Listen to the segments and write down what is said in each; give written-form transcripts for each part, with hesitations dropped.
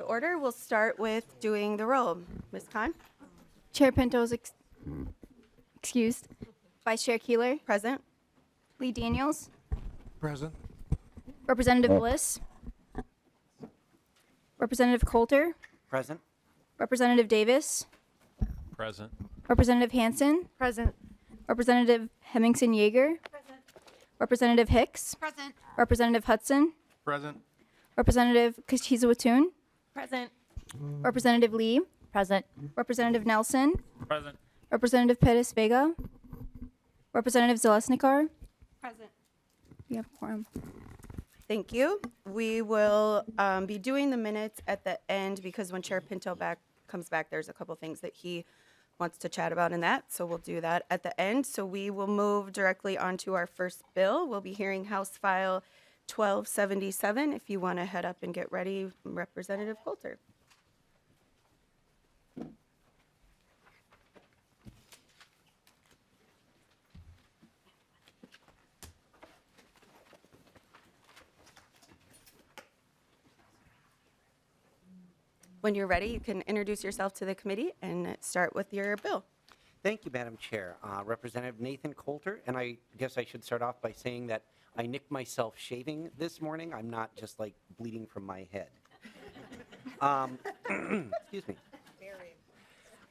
to order. We'll start with doing the roll. Ms. Khan? Chair Pinto's excused. Vice Chair Keeler. Present. Lee Daniels. Present. Representative Bliss. Representative Coulter. Present. Representative Davis. Present. Representative Hansen. Present. Representative Hemmingson Yeager. Present. Representative Hicks. Present. Representative Hudson. Present. Representative Kishizawatun. Present. Representative Lee. Present. Representative Nelson. Present. Representative Pettis Vega. Representative Zalesnikar. Present. We have quorum. Thank you. We will be doing the minutes at the end because when Chair Pinto comes back, there's a couple things that he wants to chat about in that. So we'll do that at the end. So we will move directly on to our first bill. We'll be hearing House File 1277. If you want to head up and get ready, Representative Coulter. When you're ready, you can introduce yourself to the committee and start with your bill. Thank you, Madam Chair. Representative Nathan Coulter, and I guess I should start off by saying that I nicked myself shaving this morning. I'm not just like bleeding from my head. Excuse me.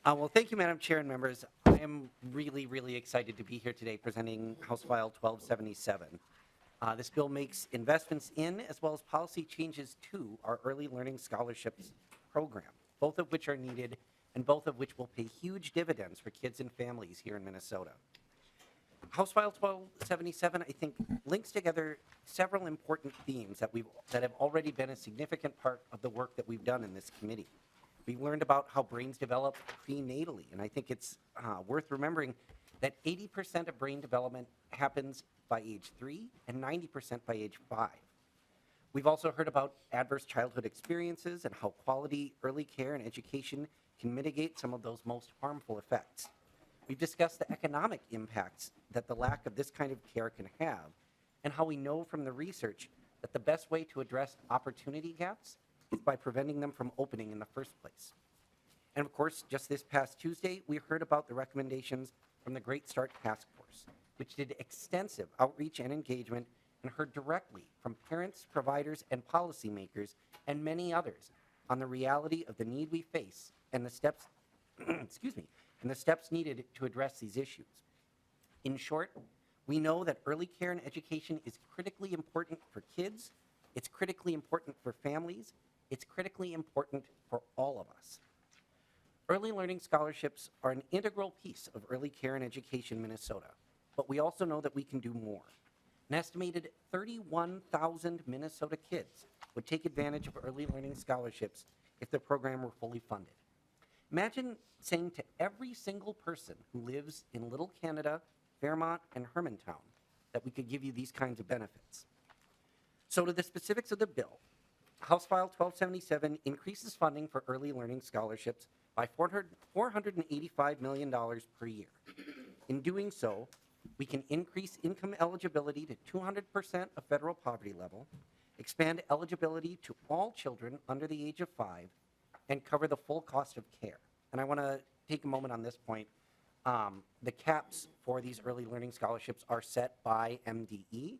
Well, thank you, Madam Chair and members. I am really, really excited to be here today presenting House File 1277. This bill makes investments in as well as policy changes to our early learning scholarships program, both of which are needed and both of which will pay huge dividends for kids and families here in Minnesota. House File 1277, I think, links together several important themes that have already been a significant part of the work that we've done in this committee. We've learned about how brains develop prenatally, and I think it's worth remembering that 80% of brain development happens by age 3 and 90% by age 5. We've also heard about adverse childhood experiences and how quality early care and education can mitigate some of those most harmful effects. We've discussed the economic impacts that the lack of this kind of care can have and how we know from the research that the best way to address opportunity gaps is by preventing them from opening in the first place. And of course, just this past Tuesday, we heard about the recommendations from the Great Start Task Force, which did extensive outreach and engagement and heard directly from parents, providers, and policymakers, and many others, on the reality of the need we face and the steps, and the steps needed to address these issues. In short, we know that early care and education is critically important for kids, it's critically important for families, it's critically important for all of us. Early learning scholarships are an integral piece of early care and education in Minnesota, but we also know that we can do more. An estimated 31,000 Minnesota kids would take advantage of early learning scholarships if the program were fully funded. Imagine saying to every single person who lives in Little Canada, Fairmont, and Hermantown that we could give you these kinds of benefits. So to the specifics of the bill, House File 1277 increases funding for early learning scholarships by $485 million per year. In doing so, we can increase income eligibility to 200% of federal poverty level, expand eligibility to all children under the age of 5, and cover the full cost of care. And I want to take a moment on this point. The caps for these early learning scholarships are set by MDE,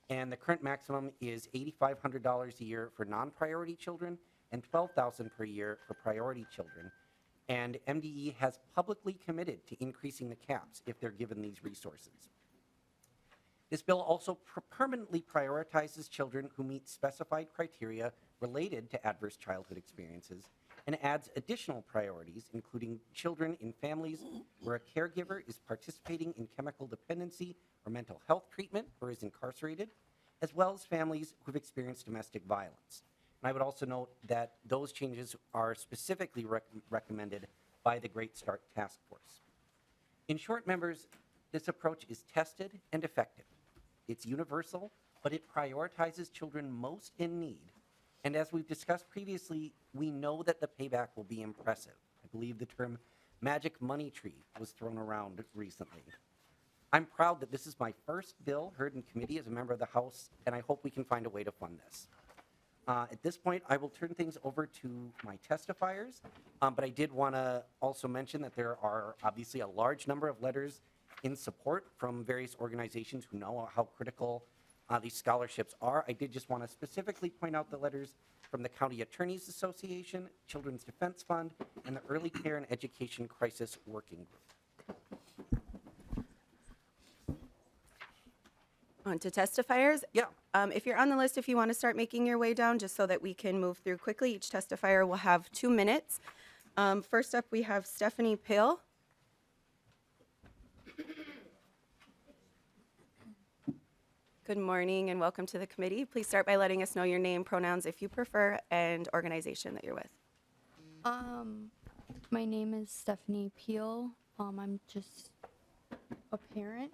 and the current maximum is $8,500 a year for non-priority children and $12,000 per year for priority children. And MDE has publicly committed to increasing the caps if they're given these resources. This bill also permanently prioritizes children who meet specified criteria related to adverse childhood experiences and adds additional priorities, including children in families where a caregiver is participating in chemical dependency or mental health treatment or is incarcerated, as well as families who've experienced domestic violence. And I would also note that those changes are specifically recommended by the Great Start Task Force. In short, members, this approach is tested and effective. It's universal, but it prioritizes children most in need. And as we've discussed previously, we know that the payback will be impressive. I believe the term magic money tree was thrown around recently. I'm proud that this is my first bill heard in committee as a member of the House, and I hope we can find a way to fund this. At this point, I will turn things over to my testifiers, but I did want to also mention that there are obviously a large number of letters in support from various organizations who know how critical these scholarships are. I did just want to specifically point out the letters from the County Attorneys Association, Children's Defense Fund, and the Early Care and Education Crisis Working Group. On to testifiers. Yeah. If you're on the list, if you want to start making your way down, just so that we can move through quickly, each testifier will have 2 minutes. First up, we have Stephanie Pill. Good morning and welcome to the committee. Please start by letting us know your name, pronouns if you prefer, and organization that you're with. My name is Stephanie Peel. I'm just a parent.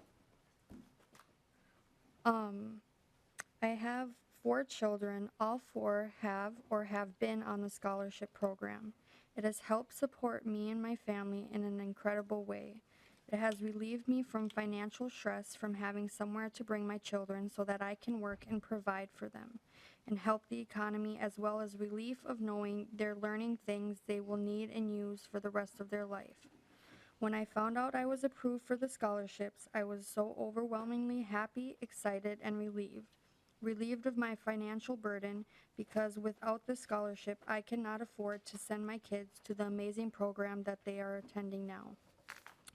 I have 4 children. All 4 have or have been on the scholarship program. It has helped support me and my family in an incredible way. It has relieved me from financial stress from having somewhere to bring my children so that I can work and provide for them and help the economy, as well as relief of knowing they're learning things they will need and use for the rest of their life. When I found out I was approved for the scholarships, I was so overwhelmingly happy, excited, and relieved. Relieved of my financial burden, because without the scholarship, I cannot afford to send my kids to the amazing program that they are attending now.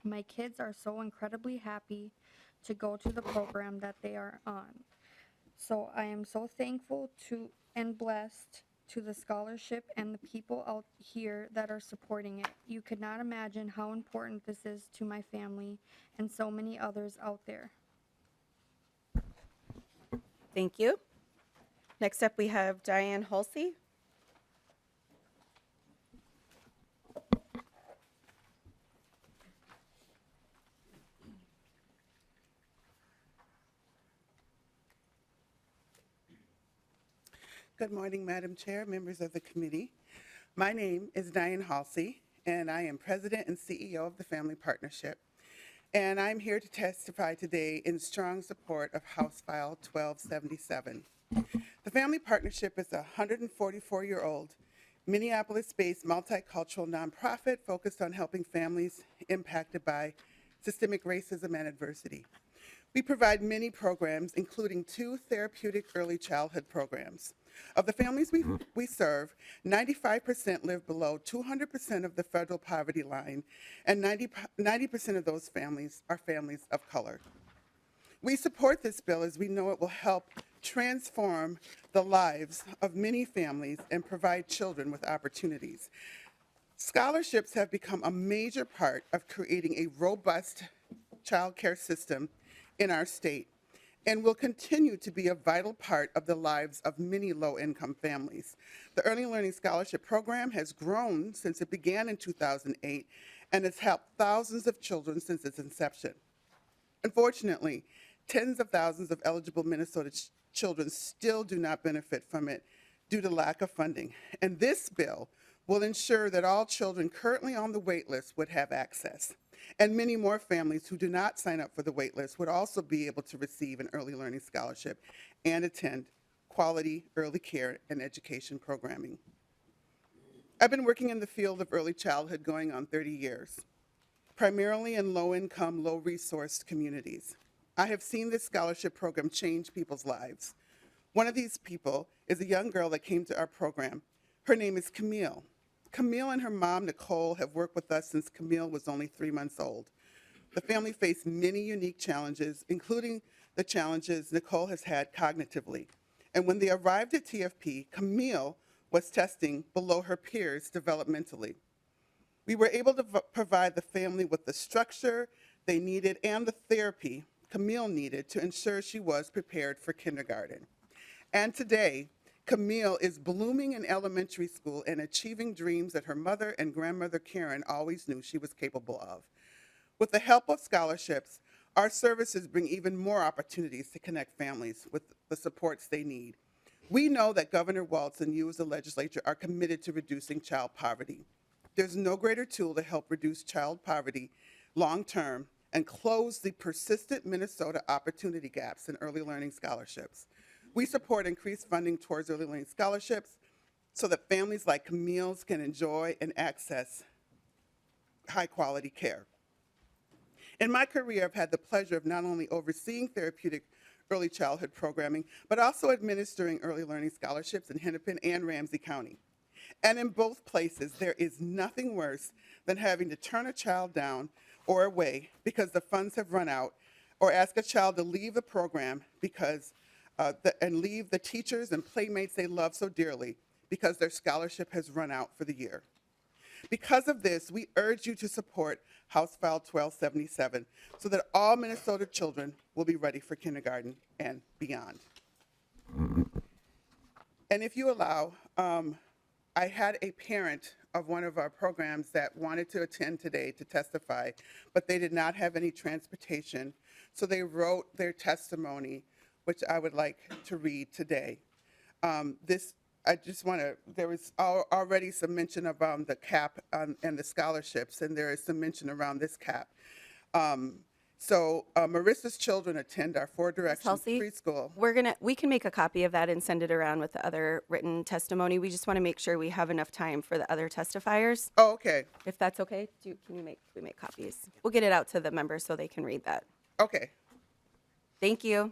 My kids are so incredibly happy to go to the program that they are on. So I am so thankful to and blessed to the scholarship and the people out here that are supporting it. You could not imagine how important this is to my family and so many others out there. Thank you. Next up, we have Diane Halsey. Good morning, Madam Chair, members of the committee. My name is Diane Halsey, and I am President and CEO of the Family Partnership. And I'm here to testify today in strong support of House File 1277. The Family Partnership is a 144-year-old Minneapolis-based multicultural nonprofit focused on helping families impacted by systemic racism and adversity. We provide many programs, including 2 therapeutic early childhood programs. Of the families we serve, 95% live below 200% of the federal poverty line, and 90% of those families are families of color. We support this bill as we know it will help transform the lives of many families and provide children with opportunities. Scholarships have become a major part of creating a robust child care system in our state, and will continue to be a vital part of the lives of many low-income families. The Early Learning Scholarship Program has grown since it began in 2008 and has helped thousands of children since its inception. Unfortunately, tens of thousands of eligible Minnesota children still do not benefit from it due to lack of funding. And this bill will ensure that all children currently on the wait list would have access. And many more families who do not sign up for the wait list would also be able to receive an early learning scholarship and attend quality early care and education programming. I've been working in the field of early childhood going on 30 years, primarily in low-income, low-resourced communities. I have seen this scholarship program change people's lives. One of these people is a young girl that came to our program. Her name is Camille. Camille and her mom, Nicole, have worked with us since Camille was only 3 months old. The family faced many unique challenges, including the challenges Nicole has had cognitively. And when they arrived at TFP, Camille was testing below her peers developmentally. We were able to provide the family with the structure they needed and the therapy Camille needed to ensure she was prepared for kindergarten. And today, Camille is blooming in elementary school and achieving dreams that her mother and grandmother Karen always knew she was capable of. With the help of scholarships, our services bring even more opportunities to connect families with the supports they need. We know that Governor Walz and you as the legislature are committed to reducing child poverty. There's no greater tool to help reduce child poverty long-term and close the persistent Minnesota opportunity gaps in early learning scholarships. We support increased funding towards early learning scholarships so that families like Camille's can enjoy and access high-quality care. In my career, I've had the pleasure of not only overseeing therapeutic early childhood programming, but also administering early learning scholarships in Hennepin and Ramsey County. And in both places, there is nothing worse than having to turn a child down or away because the funds have run out, or ask a child to leave the program and leave the teachers and playmates they love so dearly because their scholarship has run out for the year. Because of this, we urge you to support House File 1277 so that all Minnesota children will be ready for kindergarten and beyond. And if you allow, I had a parent of one of our programs that wanted to attend today to testify, but they did not have any transportation, so they wrote their testimony, which I would like to read today. There was already some mention around the cap and the scholarships, and there is some mention around this cap. Marissa's children attend our Four Directions Halsey, preschool. we can make a copy of that and send it around with the other written testimony. We just want to make sure we have enough time for the other testifiers. Oh, okay, If that's okay, can we make copies? We'll get it out to the members so they can read that. okay. Thank you.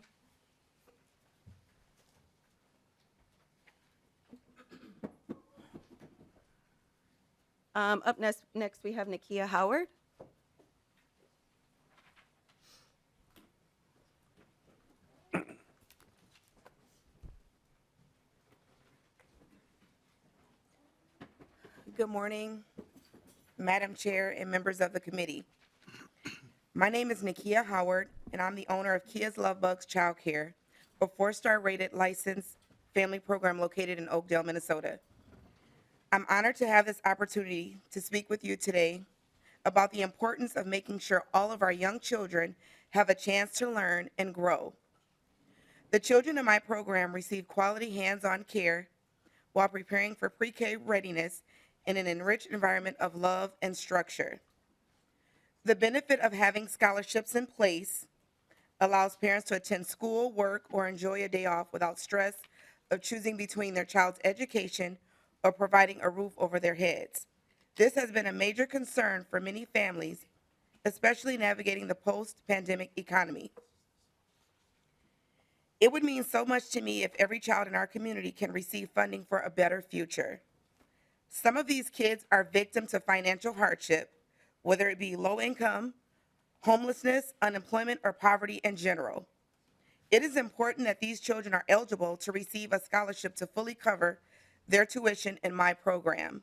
Up next we have Nakia Howard. Good morning, Madam Chair and members of the committee. My name is Nakia Howard, and I'm the owner of Kia's Love Bugs Child Care, a 4-star rated licensed family program located in Oakdale, Minnesota. I'm honored to have this opportunity to speak with you today about the importance of making sure all of our young children have a chance to learn and grow. The children in my program receive quality hands-on care while preparing for pre-K readiness in an enriched environment of love and structure. The benefit of having scholarships in place allows parents to attend school, work, or enjoy a day off without stress of choosing between their child's education or providing a roof over their heads. This has been a major concern for many families, especially navigating the post-pandemic economy. It would mean so much to me if every child in our community can receive funding for a better future. Some of these kids are victims to financial hardship, whether it be low income, homelessness, unemployment, or poverty in general. It is important that these children are eligible to receive a scholarship to fully cover their tuition in my program.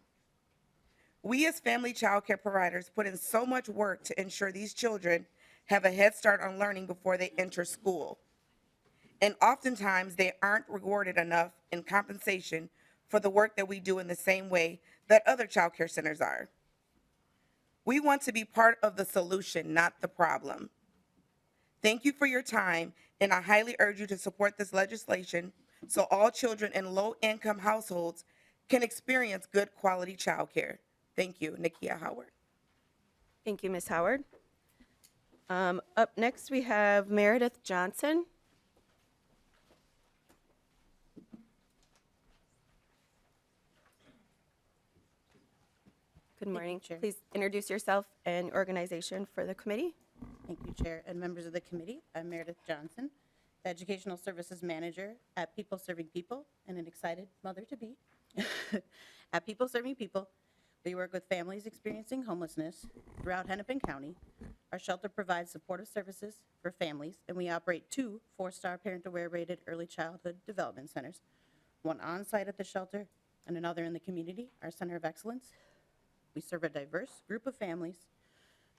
We as family child care providers put in so much work to ensure these children have a head start on learning before they enter school. And oftentimes they aren't rewarded enough in compensation for the work that we do in the same way that other child care centers are. We want to be part of the solution, not the problem. Thank you for your time, and I highly urge you to support this legislation so all children in low-income households can experience good quality child care. Thank you, Nakia Howard. Thank you, Ms. Howard. Up next we have Meredith Johnson. Good morning. Chair. Please introduce yourself and your organization for the committee. Thank you, Chair and members of the committee. I'm Meredith Johnson, Educational Services Manager at People Serving People, and an excited mother-to-be. At People Serving People, we work with families experiencing homelessness throughout Hennepin County. Our shelter provides supportive services for families, and we operate 2 4-star parent-aware rated early childhood development centers, one on-site at the shelter and another in the community, our Center of Excellence. We serve a diverse group of families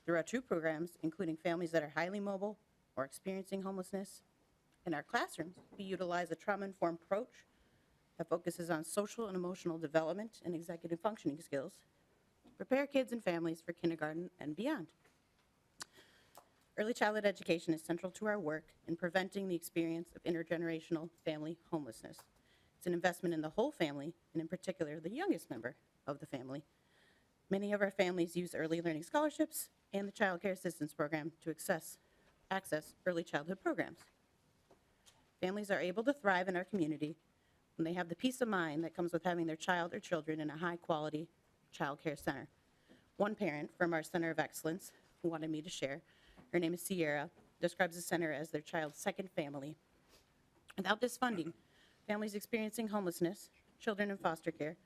through our 2 programs, including families that are highly mobile or experiencing homelessness. In our classrooms, we utilize a trauma-informed approach that focuses on social and emotional development and executive functioning skills to prepare kids and families for kindergarten and beyond. Early childhood education is central to our work in preventing the experience of intergenerational family homelessness. It's an investment in the whole family, and in particular, the youngest member of the family. Many of our families use early learning scholarships and the Child Care Assistance Program to access early childhood programs. Families are able to thrive in our community when they have the peace of mind that comes with having their child or children in a high-quality child care center. One parent from our Center of Excellence who wanted me to share, her name is Sierra, describes the center as their child's second family. Without this funding, families experiencing homelessness, children in foster care,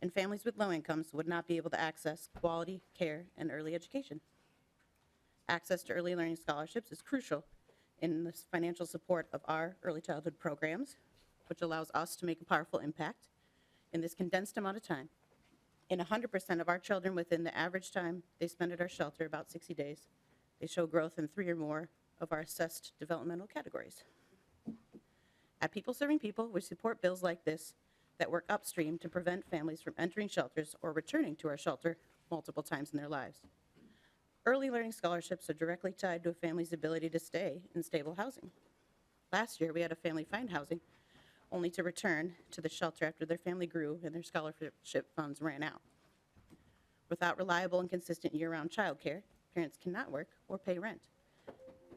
and families with low incomes would not be able to access quality care and early education. Access to early learning scholarships is crucial in the financial support of our early childhood programs, which allows us to make a powerful impact in this condensed amount of time. In 100% of our children within the average time they spend at our shelter, about 60 days, they show growth in 3 or more of our assessed developmental categories. At People Serving People, we support bills like this that work upstream to prevent families from entering shelters or returning to our shelter multiple times in their lives. Early learning scholarships are directly tied to a family's ability to stay in stable housing. Last year, we had a family find housing only to return to the shelter after their family grew and their scholarship funds ran out. Without reliable and consistent year-round childcare, parents cannot work or pay rent.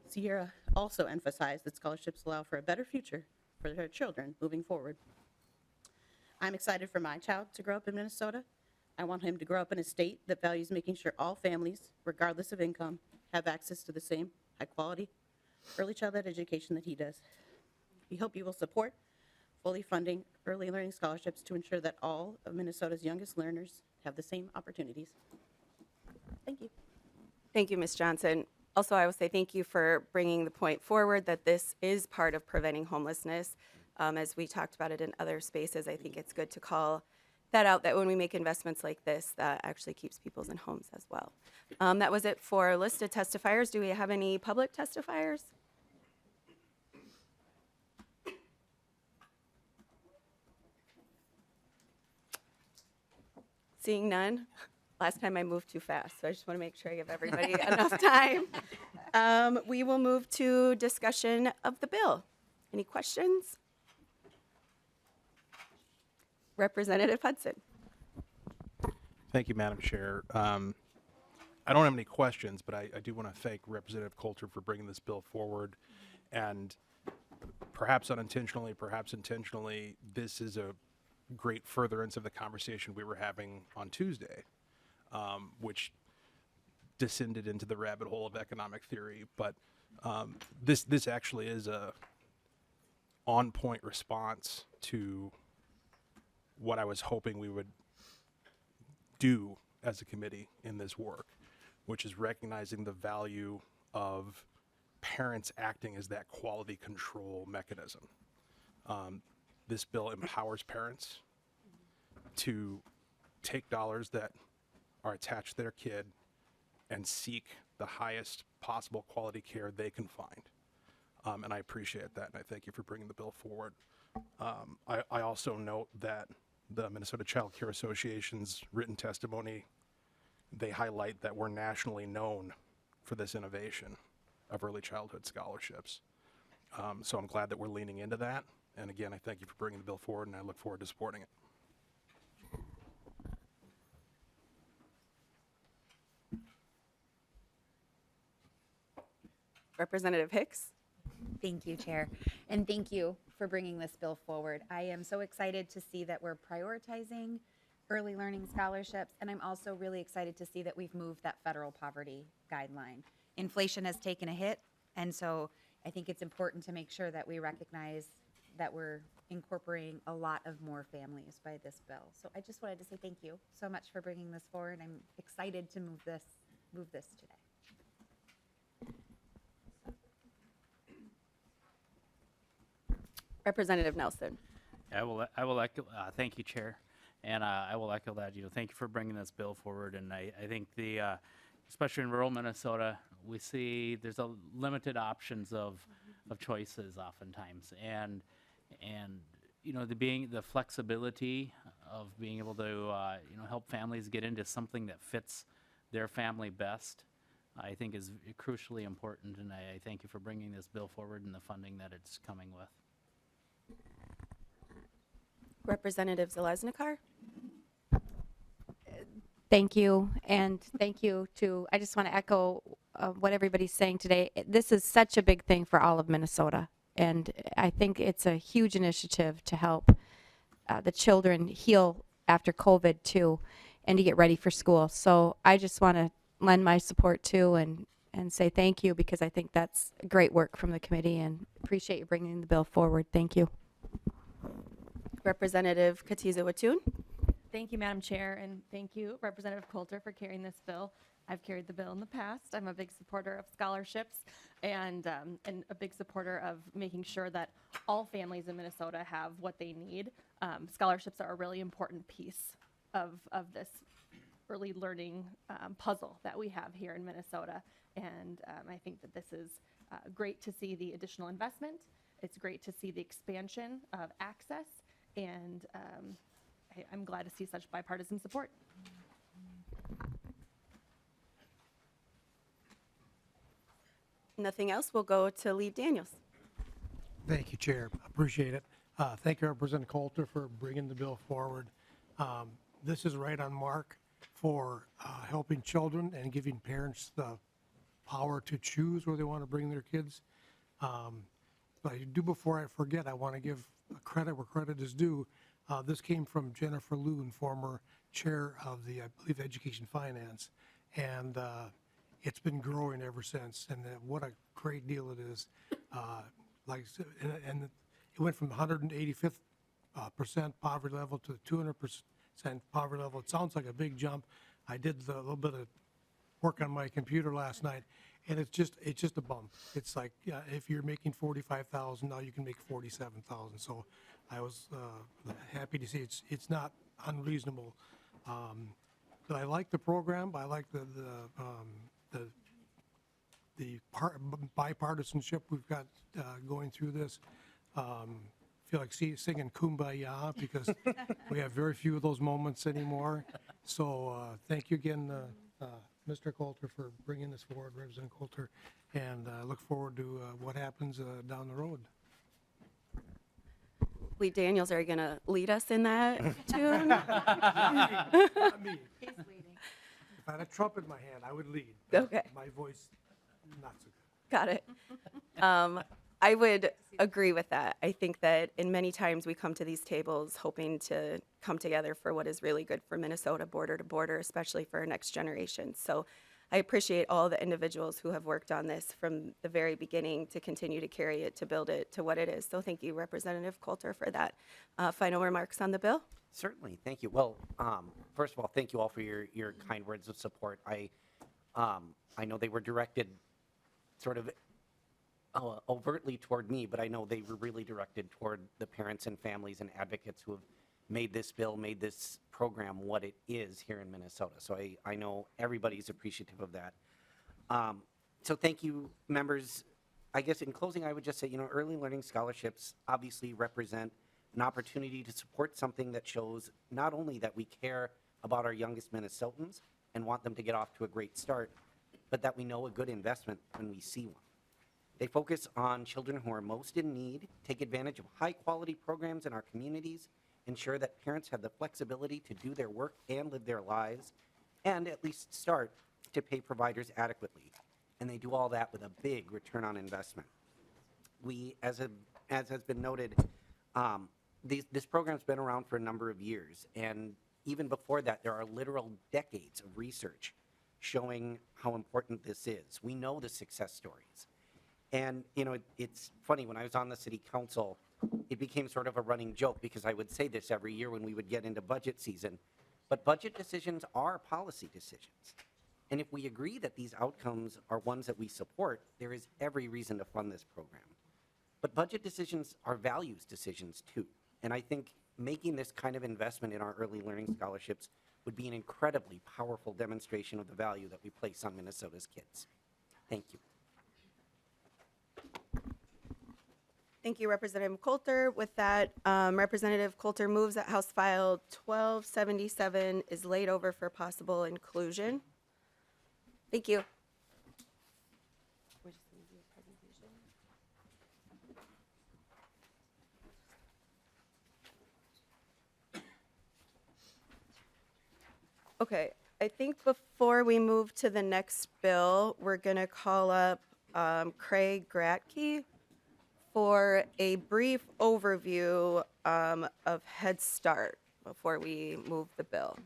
Sierra also emphasized that scholarships allow for a better future for their children moving forward. I'm excited for my child to grow up in Minnesota. I want him to grow up in a state that values making sure all families, regardless of income, have access to the same high-quality early childhood education that he does. We hope you will support fully funding early learning scholarships to ensure that all of Minnesota's youngest learners have the same opportunities. Thank you. Thank you, Ms. Johnson. Also, I will say thank you for bringing the point forward that this is part of preventing homelessness. As we talked about it in other spaces, I think it's good to call that out, that when we make investments like this, that actually keeps people in homes as well. That was it for listed testifiers. Do we have any public testifiers? Seeing none. Last time I moved too fast, so I just want to make sure I give everybody enough time. We will move to discussion of the bill. Any questions? Representative Hudson. Thank you, Madam Chair. I don't have any questions, but I do want to thank Representative Coulter for bringing this bill forward. And perhaps unintentionally, perhaps intentionally, this is a great furtherance of the conversation we were having on Tuesday, which descended into the rabbit hole of economic theory. But this actually is a on-point response to what I was hoping we would do as a committee in this work, which is recognizing the value of parents acting as that quality control mechanism. This bill empowers parents to take dollars that are attached to their kid and seek the highest possible quality care they can find. And I appreciate that, and I thank you for bringing the bill forward. I also note that the Minnesota Child Care Association's written testimony, they highlight that we're nationally known for this innovation of early childhood scholarships. So I'm glad that we're leaning into that. And again, I thank you for bringing the bill forward, and I look forward to supporting it. Representative Hicks. Thank you, Chair, and thank you for bringing this bill forward. I am so excited to see that we're prioritizing early learning scholarships, and I'm also really excited to see that we've moved that federal poverty guideline. Inflation has taken a hit, and so I think it's important to make sure that we recognize that we're incorporating a lot of more families by this bill. So I just wanted to say thank you so much for bringing this forward. I'm excited to move this today. Representative Nelson. I will echo, thank you, Chair. And I will echo that, thank you for bringing this bill forward. And I think especially in rural Minnesota, we see there's a limited options of choices oftentimes. And the flexibility of being able to, help families get into something that fits their family best, I think is crucially important. And I thank you for bringing this bill forward and the funding that it's coming with. Representative Zeleznikar. Thank you, and thank you to, I just want to echo what everybody's saying today. This is such a big thing for all of Minnesota. And I think it's a huge initiative to help the children heal after COVID too, and to get ready for school. So I just want to lend my support too and say thank you, because I think that's great work from the committee, and appreciate you bringing the bill forward. Thank you. Representative Katiza Watun. Thank you, Madam Chair, and thank you, Representative Coulter, for carrying this bill. I've carried the bill in the past. I'm a big supporter of scholarships and a big supporter of making sure that all families in Minnesota have what they need. Scholarships are a really important piece of this early learning puzzle that we have here in Minnesota. And I think that this is great to see the additional investment. It's great to see the expansion of access, and I'm glad to see such bipartisan support. Nothing else, we'll go to Lee Daniels. Thank you, Chair. Appreciate it. Thank you, Representative Coulter, for bringing the bill forward. This is right on mark for helping children and giving parents the power to choose where they want to bring their kids. But I do, before I forget, I want to give credit where credit is due. This came from Jennifer Loon, former chair of the, I believe, Education Finance. And it's been growing ever since, and what a great deal it is. And it went from 185th percent poverty level to 200% poverty level. It sounds like a big jump. I did a little bit of work on my computer last night, and it's just a bump. It's like if you're making 45,000, now you can make 47,000. So I was happy to see it's not unreasonable. But I like the program. I like the bipartisanship we've got going through this. Feel like singing Kumbaya, because we have very few of those moments anymore. So thank you again, Mr. Coulter, for bringing this forward, Representative Coulter, and look forward to what happens down the road. Lee Daniels, are you going to lead us in that tune? Not me. He's leading. If I had a trumpet in my hand, I would lead. Okay. My voice, not so good. Got it. I would agree with that. I think that in many times we come to these tables hoping to come together for what is really good for Minnesota, border to border, especially for our next generation. So I appreciate all the individuals who have worked on this from the very beginning to continue to carry it, to build it to what it is. So thank you, Representative Coulter, for that. Final remarks on the bill? Certainly, thank you. Well, first of all, thank you all for your kind words of support. I know they were directed sort of overtly toward me, but I know they were really directed toward the parents and families and advocates who have made this bill, made this program what it is here in Minnesota. So I know everybody's appreciative of that. So thank you, members. I guess in closing, I would just say, early learning scholarships obviously represent an opportunity to support something that shows not only that we care about our youngest Minnesotans and want them to get off to a great start, but that we know a good investment when we see one. They focus on children who are most in need, take advantage of high-quality programs in our communities, ensure that parents have the flexibility to do their work and live their lives, and at least start to pay providers adequately. And they do all that with a big return on investment. We, as has been noted, this program's been around for a number of years, and even before that, there are literal decades of research showing how important this is. We know the success stories. And, it's funny, when I was on the city council, it became sort of a running joke because I would say this every year when we would get into budget season. But budget decisions are policy decisions. And if we agree that these outcomes are ones that we support, there is every reason to fund this program. But budget decisions are values decisions too. And I think making this kind of investment in our early learning scholarships would be an incredibly powerful demonstration of the value that we place on Minnesota's kids. Thank you. Thank you, Representative Coulter. With that, Representative Coulter moves that House File 1277 is laid over for possible inclusion. Thank you. Okay, I think before we move to the next bill, we're going to call up Craig Gratke for a brief overview of Head Start before we move the bill.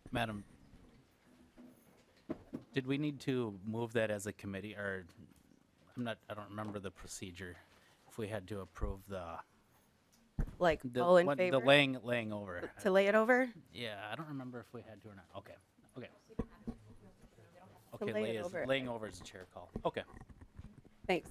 Madam, did we need to move that as a committee, or I don't remember the procedure, if we had to approve Like, all in what- favor the laying over? to lay it over? Yeah, I don't remember if we had to or not. Okay, okay. To Okay, lay it over. laying over is the chair call. Okay. Thanks.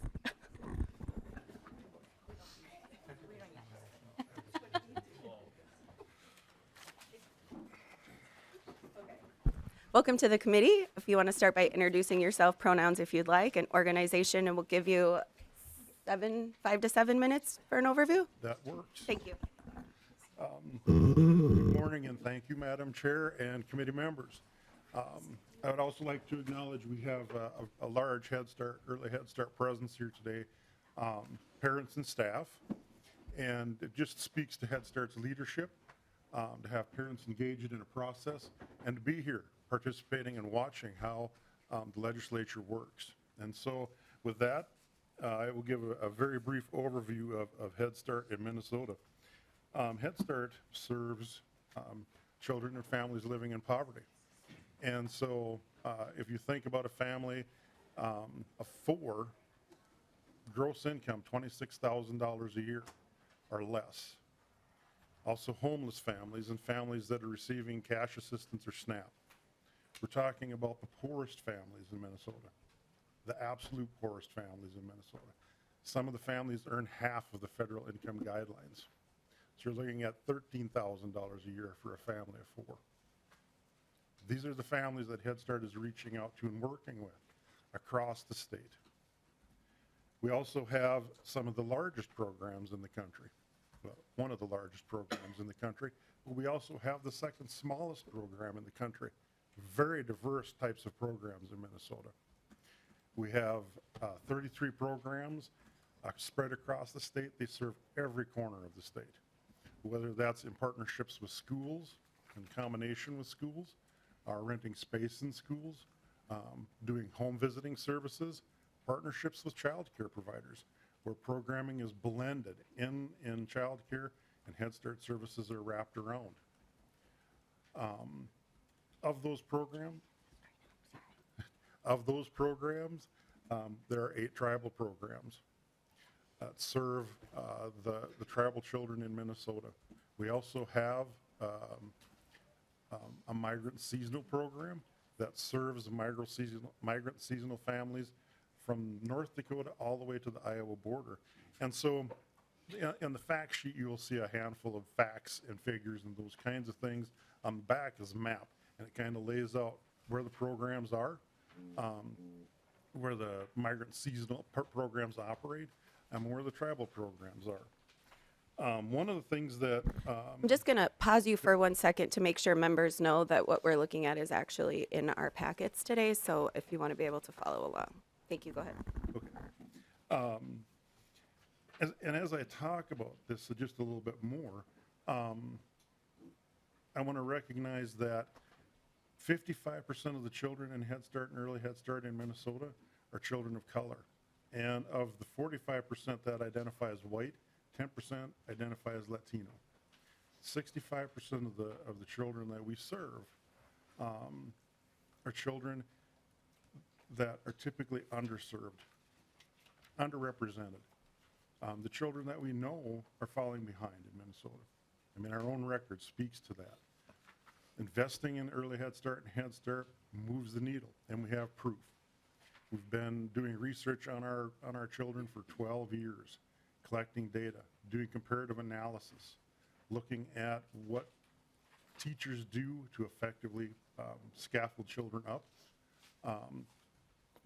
Welcome to the committee. If you want to start by introducing yourself, pronouns if you'd like, and organization, and we'll give you 5 to 7 minutes for an overview. That works. Thank you. Good morning, and thank you, Madam Chair and committee members. I would also like to acknowledge we have a large Head Start, early Head Start presence here today, parents and staff, and it just speaks to Head Start's leadership, to have parents engaged in a process, and to be here participating and watching how the legislature works. And so with that, I will give a very brief overview of Head Start in Minnesota. Head Start serves children and families living in poverty. And so if you think about a family of 4, gross income $26,000 a year or less. Also homeless families and families that are receiving cash assistance or SNAP. We're talking about the poorest families in Minnesota, the absolute poorest families in Minnesota. Some of the families earn half of the federal income guidelines. So you're looking at $13,000 a year for a family of 4. These are the families that Head Start is reaching out to and working with across the state. We also have some of the largest programs in the country. Well, one of the largest programs in the country, but we also have the second smallest program in the country. Very diverse types of programs in Minnesota. We have 33 programs spread across the state. They serve every corner of the state, whether that's in partnerships with schools, in combination with schools, renting space in schools, doing home visiting services, partnerships with child care providers, where programming is blended in child care and Head Start services are wrapped around. Of those programs, there are 8 tribal programs that serve the tribal children in Minnesota. We also have a migrant seasonal program that serves migrant seasonal families from North Dakota all the way to the Iowa border. And so in the fact sheet, you will see a handful of facts and figures and those kinds of things. On the back is a map, and it kind of lays out where the programs are, where the migrant seasonal programs operate, and where the tribal programs are. One of the things that I'm just going to pause you for 1 second to make sure members know that what we're looking at is actually in our packets today. So if you want to be able to follow along. Thank you. Go ahead. Okay. As I talk about this just a little bit more, I want to recognize that 55% of the children in Head Start and Early Head Start in Minnesota are children of color. And of the 45% that identify as white, 10% identify as Latino. 65% of the children that we serve are children that are typically underserved, underrepresented. The children that we know are falling behind in Minnesota. I mean, our own record speaks to that. Investing in Early Head Start and Head Start moves the needle, and we have proof. We've been doing research on our children for 12 years, collecting data, doing comparative analysis, looking at what teachers do to effectively scaffold children up.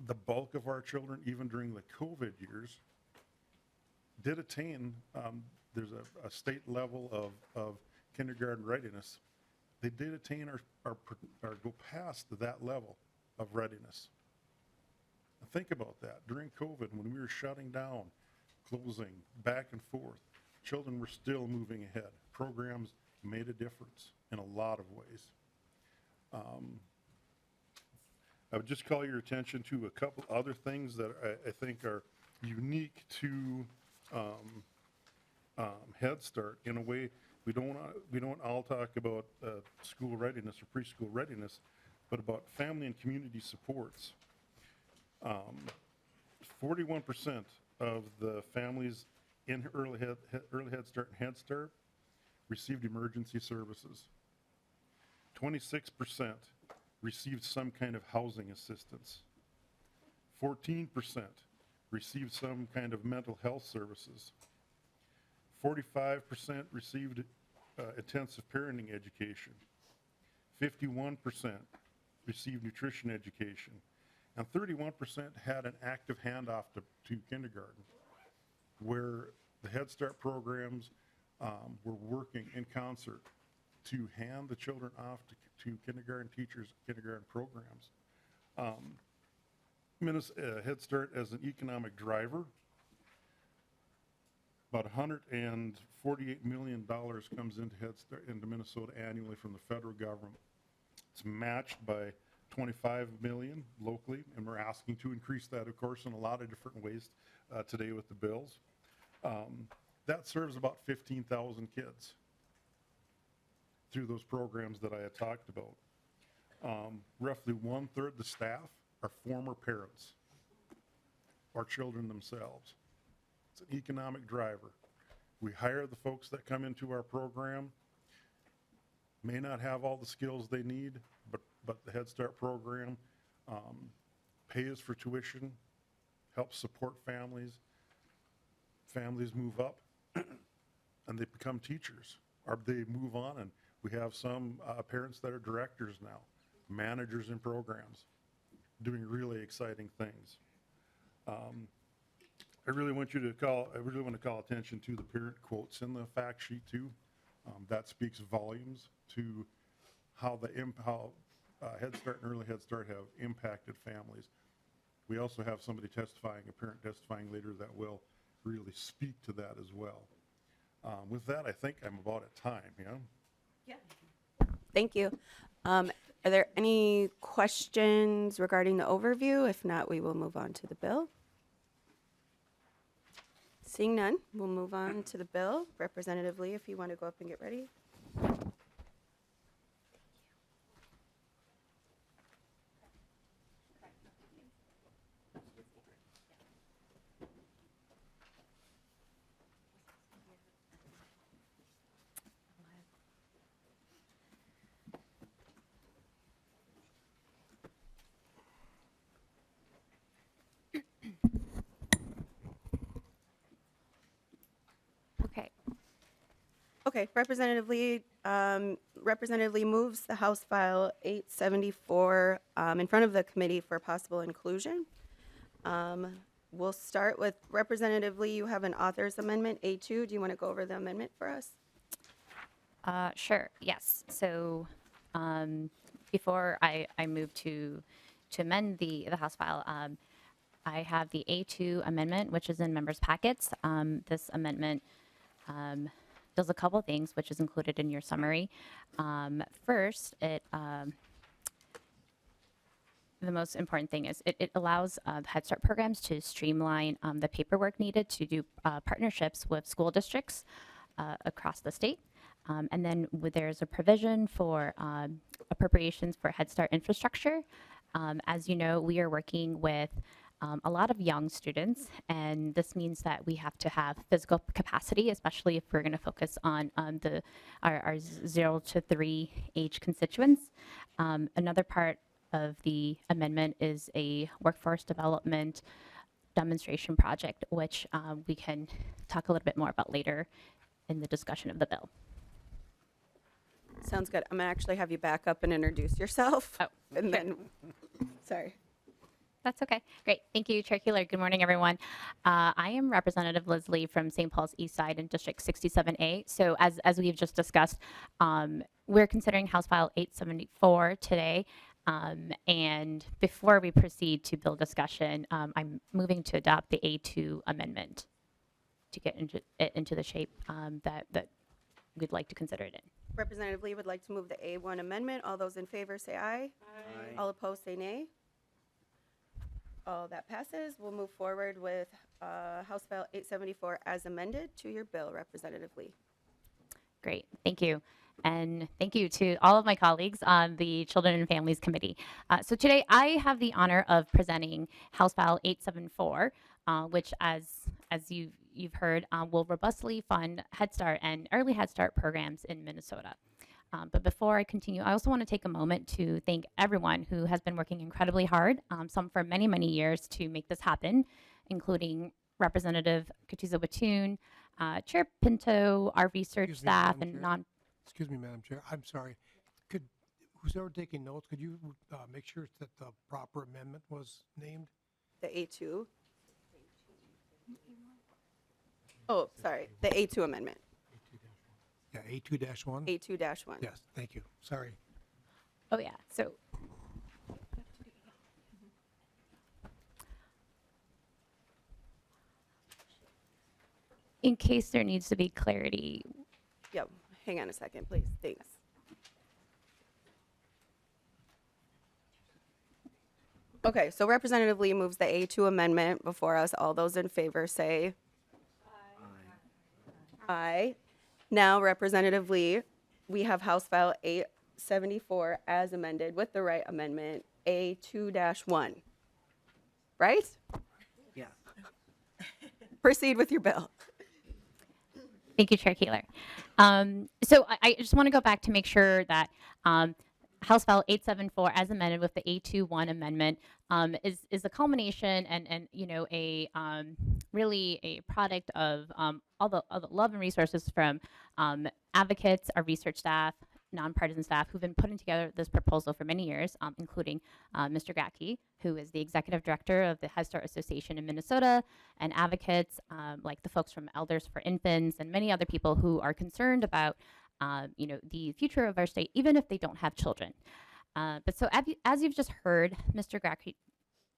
The bulk of our children, even during the COVID years, did attain, there's a state level of kindergarten readiness. They did attain or go past that level of readiness. Think about that. During COVID, when we were shutting down, closing, back and forth, children were still moving ahead. Programs made a difference in a lot of ways. I would just call your attention to a couple other things that I think are unique to Head Start. In a way, we don't all talk about school readiness or preschool readiness, but about family and community supports. 41% of the families in early Head Start and Head Start received emergency services. 26% received some kind of housing assistance. 14% received some kind of mental health services. 45% received intensive parenting education. 51% received nutrition education. And 31% had an active handoff to kindergarten, where the Head Start programs were working in concert to hand the children off to kindergarten teachers, kindergarten programs. Head Start as an economic driver, about $148 million comes into Head Start into Minnesota annually from the federal government. It's matched by $25 million locally, and we're asking to increase that, of course, in a lot of different ways today with the bills. That serves about 15,000 kids through those programs that I had talked about. Roughly 1/3 the staff are former parents or children themselves. It's an economic driver. We hire the folks that come into our program, may not have all the skills they need, but the Head Start program pays for tuition, helps support families. Families move up and they become teachers, or they move on, and we have some parents that are directors now, managers in programs, doing really exciting things. I really want to call attention to the parent quotes in the fact sheet too. That speaks volumes to how Head Start and Early Head Start have impacted families. We also have somebody testifying, a parent testifying later, that will really speak to that as well. With that, I think I'm about at time, yeah? Yeah. Thank you. Are there any questions regarding the overview? If not, we will move on to the bill. Seeing none, we'll move on to the bill. Representative Lee, if you want to go up and get ready. Okay. Okay, Representative Lee moves the House File 874 in front of the committee for possible inclusion. We'll start with Representative Lee. You have an author's amendment, A2. Do you want to go over the amendment for us? Sure, yes. So before I move to amend the House file, I have the A2 amendment, which is in members' packets. This amendment does a couple things, which is included in your summary. First, the most important thing is it allows Head Start programs to streamline the paperwork needed to do partnerships with school districts across the state. And then there's a provision for appropriations for Head Start infrastructure. As you know, we are working with a lot of young students, and this means that we have to have physical capacity, especially if we're going to focus on our 0 to 3 age constituents. Another part of the amendment is a workforce development demonstration project, which we can talk a little bit more about later in the discussion of the bill. Sounds good. I'm going to actually have you back up and introduce yourself. Oh, and then, sorry. That's okay. Great. Thank you, Chair Coulter. Good morning, everyone. I am Representative Liz Lee from St. Paul's East Side in District 67A. So as we've just discussed, we're considering House File 874 today. And before we proceed to bill discussion, I'm moving to adopt the A2 amendment to get into the shape that we'd like to consider it in. Representative Lee would like to move the A1 amendment. All those in favor say aye. Aye. All opposed say nay. All that passes. We'll move forward with House File 874 as amended to your bill, Representative Lee. Great, thank you. And thank you to all of my colleagues on the Children and Families Committee. So today I have the honor of presenting House File 874, which as you've heard, will robustly fund Head Start and early Head Start programs in Minnesota. But before I continue, I also want to take a moment to thank everyone who has been working incredibly hard, some for many, many years to make this happen, including Representative Katuza-Watoon, Chair Pinto, our research Excuse me, staff, Madam and Chair. Excuse me, Madam Chair. I'm sorry. Who's ever taking notes, could you make sure that the proper amendment was named? The A2. Oh, sorry, the A2 amendment. Yeah, A2-1? A2-1. Yes, thank you. Sorry. Oh yeah, so in case there needs to be clarity, Yep, hang on a second, please. Thanks. Okay, so Representative Lee moves the A2 amendment before us. All those in favor say aye. Now, Representative Lee, we have House File 874 as amended with the right amendment, A2-1. Right? Yeah. Proceed with your bill. thank you, Chair Keeler. So I just want to go back to make sure that House File 874, as amended with the A21 amendment, is a culmination and you know really a product of all the love and resources from advocates, our research staff, nonpartisan staff who've been putting together this proposal for many years, including Mr. Gatke, who is the executive director of the Head Start Association in Minnesota, and advocates like the folks from Elders for Infants and many other people who are concerned about you know, the future of our state, even if they don't have children. But so as you've just heard Mr. Gatke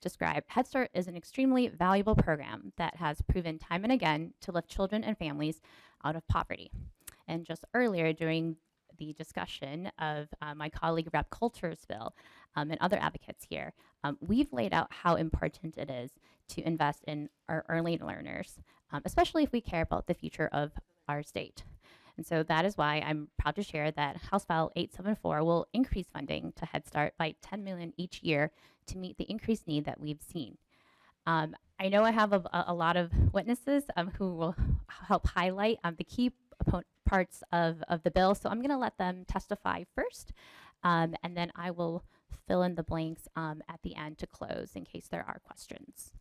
describe, Head Start is an extremely valuable program that has proven time and again to lift children and families out of poverty. And just earlier during the discussion of my colleague Rep. Coulter's bill and other advocates here, we've laid out how important it is to invest in our early learners, especially if we care about the future of our state. And so that is why I'm proud to share that House File 874 will increase funding to Head Start by $10 million each year to meet the increased need that we've seen. I know I have a lot of witnesses who will help highlight the key parts of the bill, so I'm going to let them testify first, and then I will fill in the blanks at the end to close in case there are questions.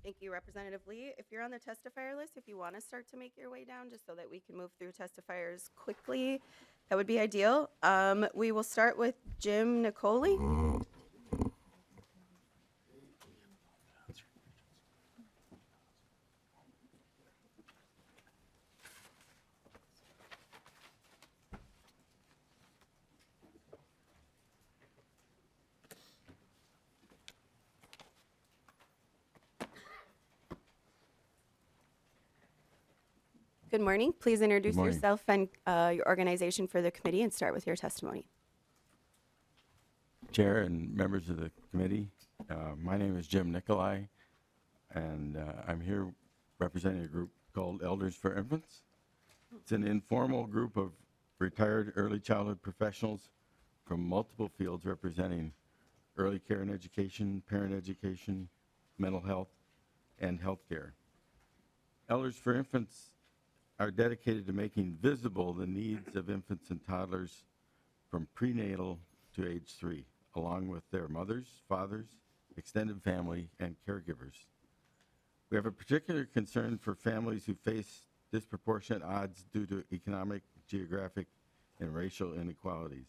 Thank you, Representative Lee. If you're on the testifier list, if you want to start to make your way down just so that we can move through testifiers quickly, that would be ideal. We will start with Jim Nicoli. Good morning. Please introduce morning. yourself and your organization for the committee and start with your testimony. Chair and members of the committee, my name is Jim Nicolai, and I'm here representing a group called Elders for Infants. It's an informal group of retired early childhood professionals from multiple fields representing early care and education, parent education, mental health, and healthcare. Elders for Infants are dedicated to making visible the needs of infants and toddlers from prenatal to age 3, along with their mothers, fathers, extended family, and caregivers. We have a particular concern for families who face disproportionate odds due to economic, geographic, and racial inequalities.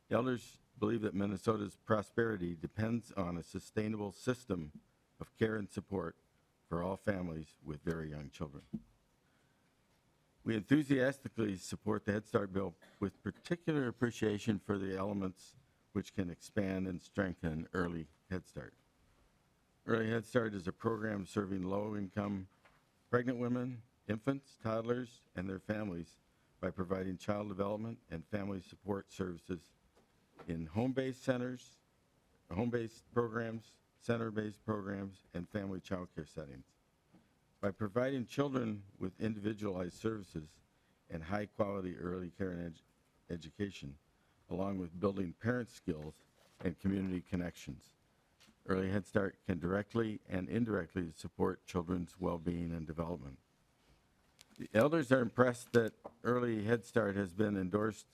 The elders believe that Minnesota's prosperity depends on a sustainable system of care and support for all families with very young children. We enthusiastically support the Head Start bill with particular appreciation for the elements which can expand and strengthen early Head Start. Early Head Start is a program serving low-income pregnant women, infants, toddlers, and their families by providing child development and family support services in home-based centers, home-based programs, center-based programs, and family child care settings. By providing children with individualized services and high-quality early care and education, along with building parent skills and community connections, Early Head Start can directly and indirectly support children's well-being and development. The elders are impressed that Early Head Start has been endorsed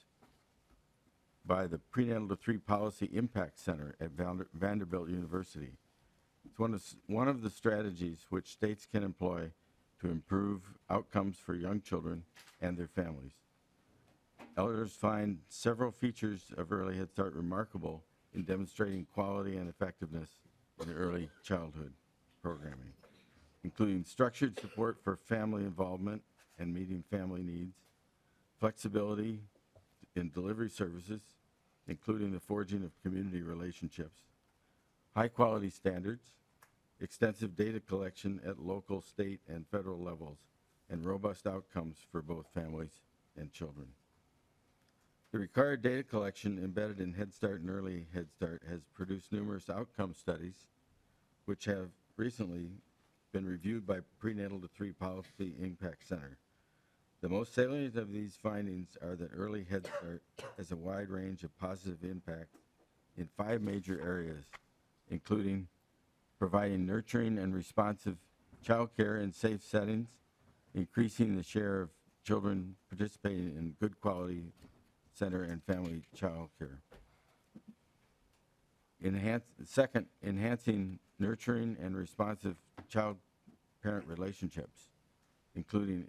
by the Prenatal to 3 Policy Impact Center at Vanderbilt University. It's one of the strategies which states can employ to improve outcomes for young children and their families. Elders find several features of Early Head Start remarkable in demonstrating quality and effectiveness in early childhood programming, including structured support for family involvement and meeting family needs, flexibility in delivery services, including the forging of community relationships, high-quality standards, extensive data collection at local, state, and federal levels, and robust outcomes for both families and children. The required data collection embedded in Head Start and Early Head Start has produced numerous outcome studies, which have recently been reviewed by Prenatal to 3 Policy Impact Center. The most salient of these findings are that Early Head Start has a wide range of positive impact in 5 major areas, including providing nurturing and responsive child care in safe settings, increasing the share of children participating in good quality center and family child care. Second, enhancing nurturing and responsive child-parent relationships, including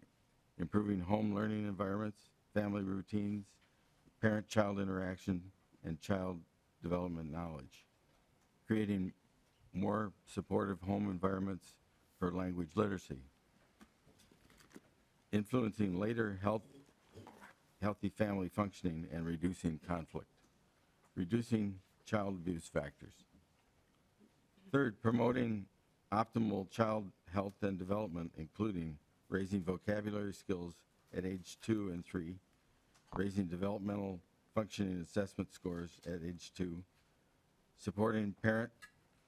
improving home learning environments, family routines, parent-child interaction, and child development knowledge. Creating more supportive home environments for language literacy. Influencing later healthy family functioning and reducing conflict. Reducing child abuse factors. Third, promoting optimal child health and development, including raising vocabulary skills at age 2 and 3, raising developmental functioning assessment scores at age 2, supporting parent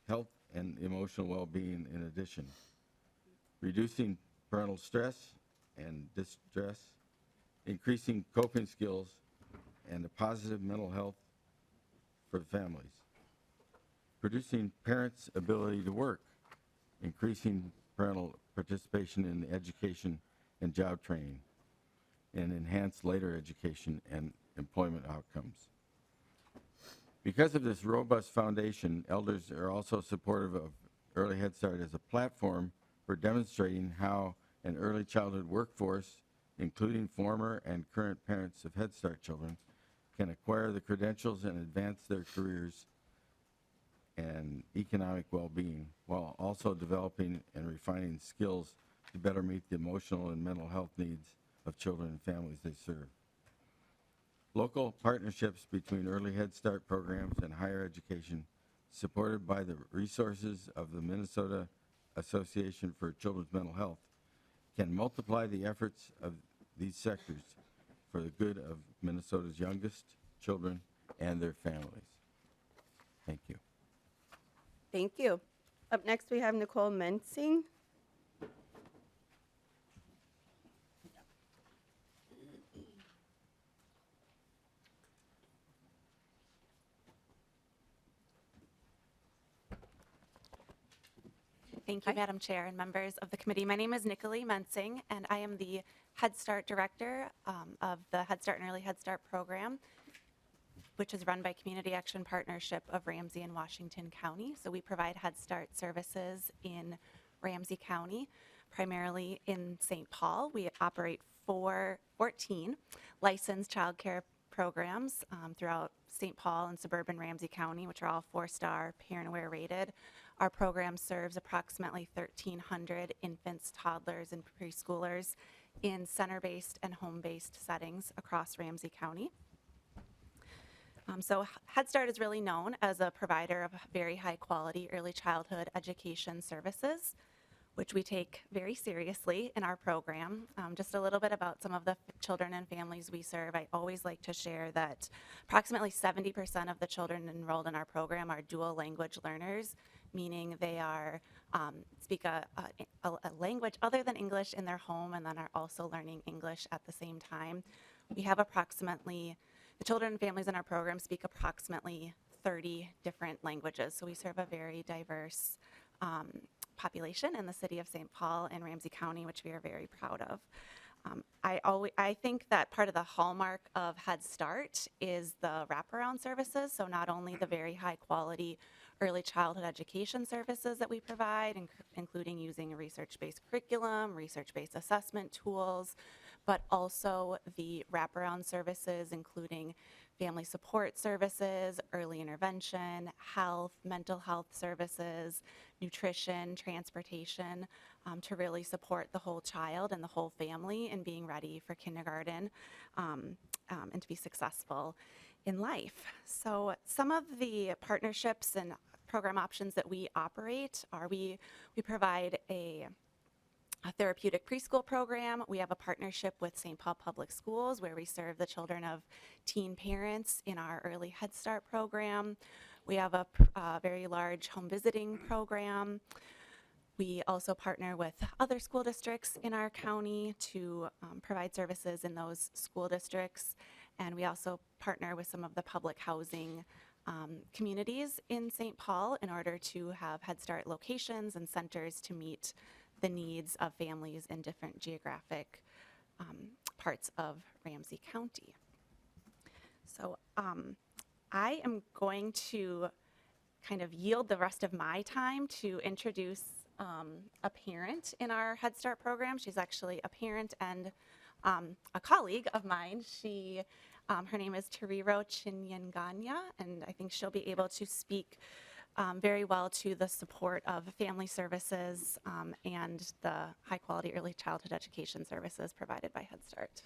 health and emotional well-being in addition, reducing parental stress and distress, increasing coping skills, and a positive mental health for the families, producing parents' ability to work, increasing parental participation in education and job training, and enhance later education and employment outcomes. Because of this robust foundation, elders are also supportive of Early Head Start as a platform for demonstrating how an early childhood workforce, including former and current parents of Head Start children, can acquire the credentials and advance their careers and economic well-being while also developing and refining skills to better meet the emotional and mental health needs of children and families they serve. Local partnerships between early Head Start programs and higher education, supported by the resources of the Minnesota Association for Children's Mental Health, can multiply the efforts of these sectors for the good of Minnesota's youngest children and their families. Thank you. Thank you. Up next, we have Nicole Mensing. Thank you, Madam Chair and members of the committee. My name is Nicolene Mensing, and I am the Head Start Director of the Head Start and Early Head Start program, which is run by Community Action Partnership of Ramsey and Washington County. So we provide Head Start services in Ramsey County, primarily in St. Paul. We operate 14 licensed child care programs throughout St. Paul and suburban Ramsey County, which are all 4-star Parent Aware rated. Our program serves approximately 1,300 infants, toddlers, and preschoolers in center-based and home-based settings across Ramsey County. So Head Start is really known as a provider of very high-quality early childhood education services. which we take very seriously in our program. Just a little bit about some of the children and families we serve. I always like to share that approximately 70% of the children enrolled in our program are dual language learners, meaning they are speak a language other than English in their home and then are also learning English at the same time. We have approximately, the children and families in our program speak approximately 30 different languages, so we serve a very diverse population in the city of St. Paul and Ramsey County, which we are very proud of. I think that part of the hallmark of Head Start is the wraparound services, so not only the very high quality early childhood education services that we provide, including using a research-based curriculum, research-based assessment tools, but also the wraparound services, including family support services, early intervention, health, mental health services, nutrition, transportation, to really support the whole child and the whole family in being ready for kindergarten and to be successful in life. So some of the partnerships and program options that we operate are we provide a therapeutic preschool program. We have a partnership with St. Paul Public Schools where we serve the children of teen parents in our early Head Start program. We have a very large home visiting program. We also partner with other school districts in our county to provide services in those school districts. And we also partner with some of the public housing communities in St. Paul in order to have Head Start locations and centers to meet the needs of families in different geographic parts of Ramsey County. So I am going to kind of yield the rest of my time to introduce a parent in our Head Start program. She's actually a parent and a colleague of mine. Her name is Tariro Chinyanganya, and I think she'll be able to speak very well to the support of family services and the high quality early childhood education services provided by Head Start.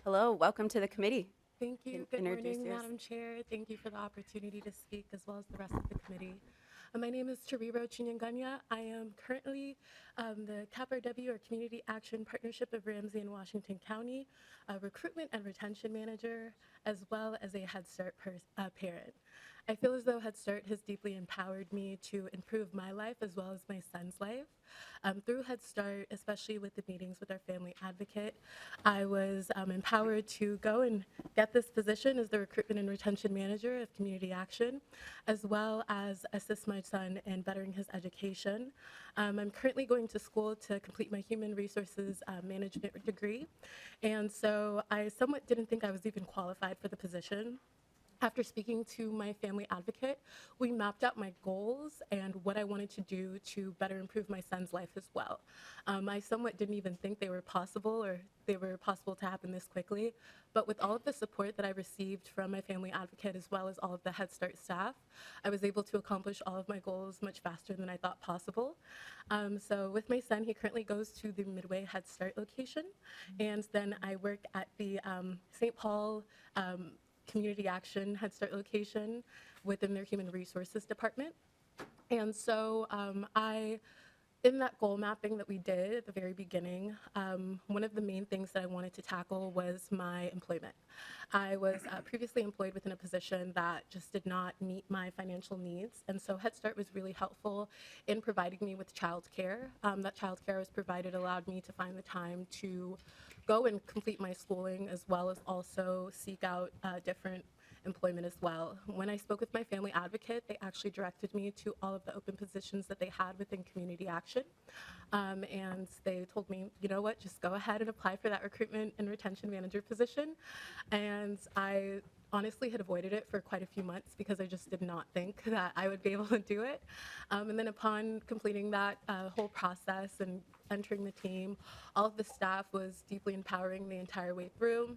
Hello, welcome to the committee. Thank you. Can Good introduce morning, yours. Madam Chair. Thank you for the opportunity to speak as well as the rest of the committee. My name is Tariro Chinyanganya. I am currently the CAPRW, or Community Action Partnership of Ramsey and Washington County, a recruitment and retention manager, as well as a Head Start parent. I feel as though Head Start has deeply empowered me to improve my life as well as my son's life. Through Head Start, especially with the meetings with our family advocate, I was empowered to go and get this position as the recruitment and retention manager of Community Action, as well as assist my son in bettering his education. I'm currently going to school to complete my human resources management degree, and so I somewhat didn't think I was even qualified for the position. After speaking to my family advocate, we mapped out my goals and what I wanted to do to better improve my son's life as well. I somewhat didn't even think they were possible, or they were possible to happen this quickly, but with all of the support that I received from my family advocate as well as all of the Head Start staff, I was able to accomplish all of my goals much faster than I thought possible. So with my son, he currently goes to the Midway Head Start location, and then I work at the St. Paul Community Action Head Start location within their Human Resources Department. And so in that goal mapping that we did at the very beginning, one of the main things that I wanted to tackle was my employment. I was previously employed within a position that just did not meet my financial needs, and so Head Start was really helpful in providing me with childcare. That childcare was provided allowed me to find the time to go and complete my schooling, as well as also seek out different employment as well. When I spoke with my family advocate, they actually directed me to all of the open positions that they had within Community Action. And they told me, you know what, just go ahead and apply for that recruitment and retention manager position. And I honestly had avoided it for quite a few months because I just did not think that I would be able to do it. And then upon completing that whole process and entering the team, all of the staff was deeply empowering the entire way through.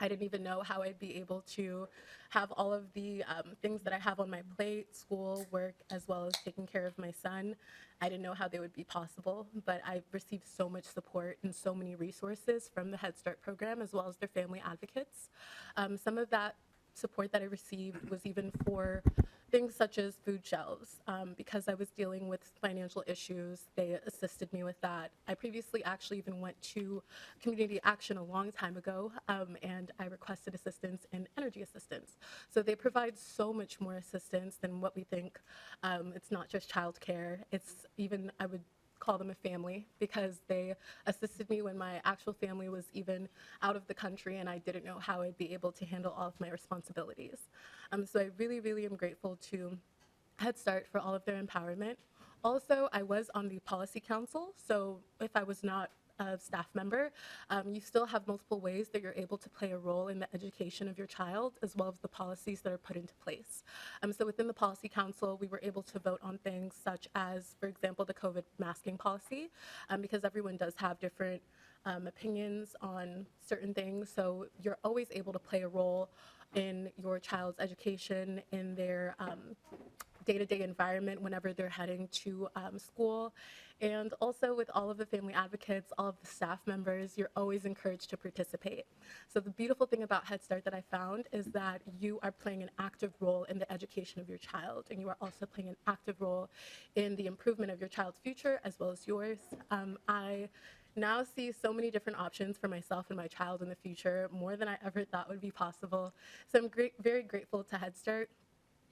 I didn't even know how I'd be able to have all of the things that I have on my plate, school, work, as well as taking care of my son. I didn't know how they would be possible, but I received so much support and so many resources from the Head Start program, as well as their family advocates. Some of that support that I received was even for things such as food shelves. Because I was dealing with financial issues, they assisted me with that. I previously actually even went to community action a long time ago, and I requested assistance in energy assistance. So they provide so much more assistance than what we think. It's not just childcare, it's even, I would call them a family, because they assisted me when my actual family was even out of the country and I didn't know how I'd be able to handle all of my responsibilities. So I really, really am grateful to Head Start for all of their empowerment. Also, I was on the policy council, so if I was not a staff member, you still have multiple ways that you're able to play a role in the education of your child, as well as the policies that are put into place. So within the policy council, we were able to vote on things such as, for example, the COVID masking policy, because everyone does have different opinions on certain things. So you're always able to play a role in your child's education, in their day-to-day environment whenever they're heading to school. And also with all of the family advocates, all of the staff members, you're always encouraged to participate. So the beautiful thing about Head Start that I found is that you are playing an active role in the education of your child, and you are also playing an active role in the improvement of your child's future as well as yours. I now see so many different options for myself and my child in the future, more than I ever thought would be possible. So I'm very grateful to Head Start,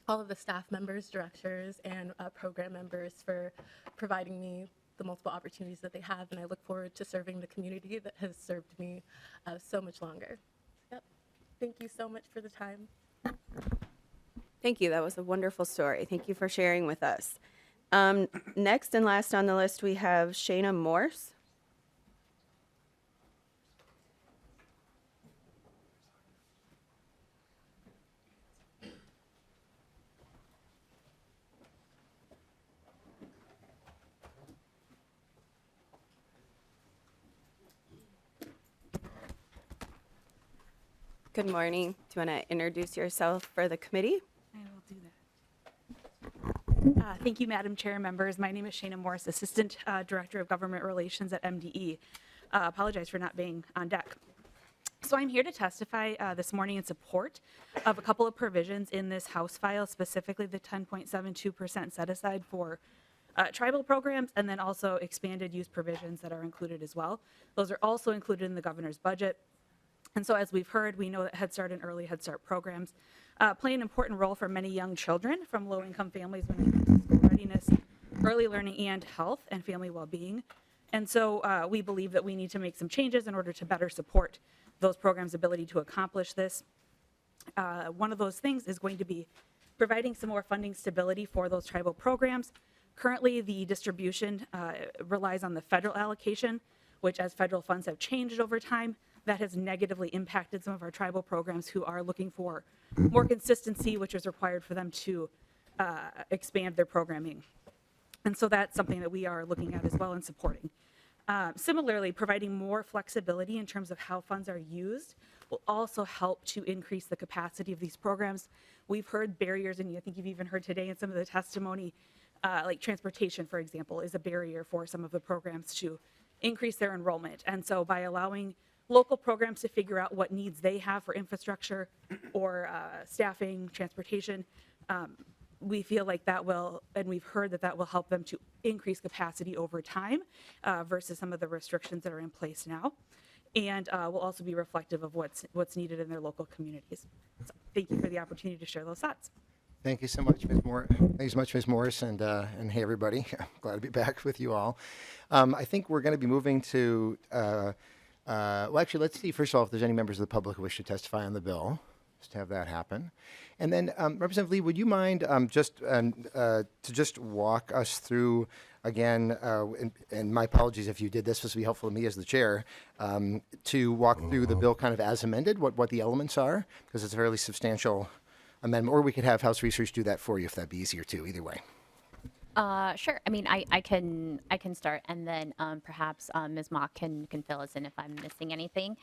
all of the staff members, directors, and program members for providing me the multiple opportunities that they have, and I look forward to serving the community that has served me so much longer. Yep. Thank you so much for the time. Thank you. That was a wonderful story. Thank you for sharing with us. Next and last on the list, we have Shayna Morse. Good morning. Do you want to introduce yourself for the committee? I will do that. Thank you, Madam Chair and members. My name is Shayna Morris, Assistant Director of Government Relations at MDE. Apologize for not being on deck. So I'm here to testify this morning in support of a couple of provisions in this House file, specifically the 10.72% set aside for tribal programs, and then also expanded use provisions that are included as well. Those are also included in the governor's budget. And so as we've heard, we know that Head Start and early Head Start programs play an important role for many young children from low-income families when it comes to school readiness, early learning, and health and family well-being. And so we believe that we need to make some changes in order to better support those programs' ability to accomplish this. One of those things is going to be providing some more funding stability for those tribal programs. Currently, the distribution relies on the federal allocation, which as federal funds have changed over time, that has negatively impacted some of our tribal programs who are looking for more consistency, which is required for them to expand their programming. And so that's something that we are looking at as well and supporting. Similarly, providing more flexibility in terms of how funds are used will also help to increase the capacity of these programs. We've heard barriers, and I think you've even heard today in some of the testimony, like transportation, for example, is a barrier for some of the programs to increase their enrollment. And so by allowing local programs to figure out what needs they have for infrastructure or staffing, transportation, we feel like that will, and we've heard that that will help them to increase capacity over time versus some of the restrictions that are in place now, and will also be reflective of what's needed in their local communities. So thank you for the opportunity to share those thoughts. Thank you so much, Ms. Morris. Thanks so much, Ms. Morris, and hey, everybody. Glad to be back with you all. I think we're going to be moving to, well, actually, let's see, first of all, if there's any members of the public who wish to testify on the bill. Just have that happen. And then, Representative Lee, would you mind to just walk us through, again, and my apologies if you did this, this would be helpful to me as the chair, to walk through the bill kind of as amended, what the elements are, because it's a fairly substantial amendment, or we could have House Research do that for you if that'd be easier too, either way. Sure. I mean, I can start, and then perhaps Ms. Mock can fill us in if I'm missing anything.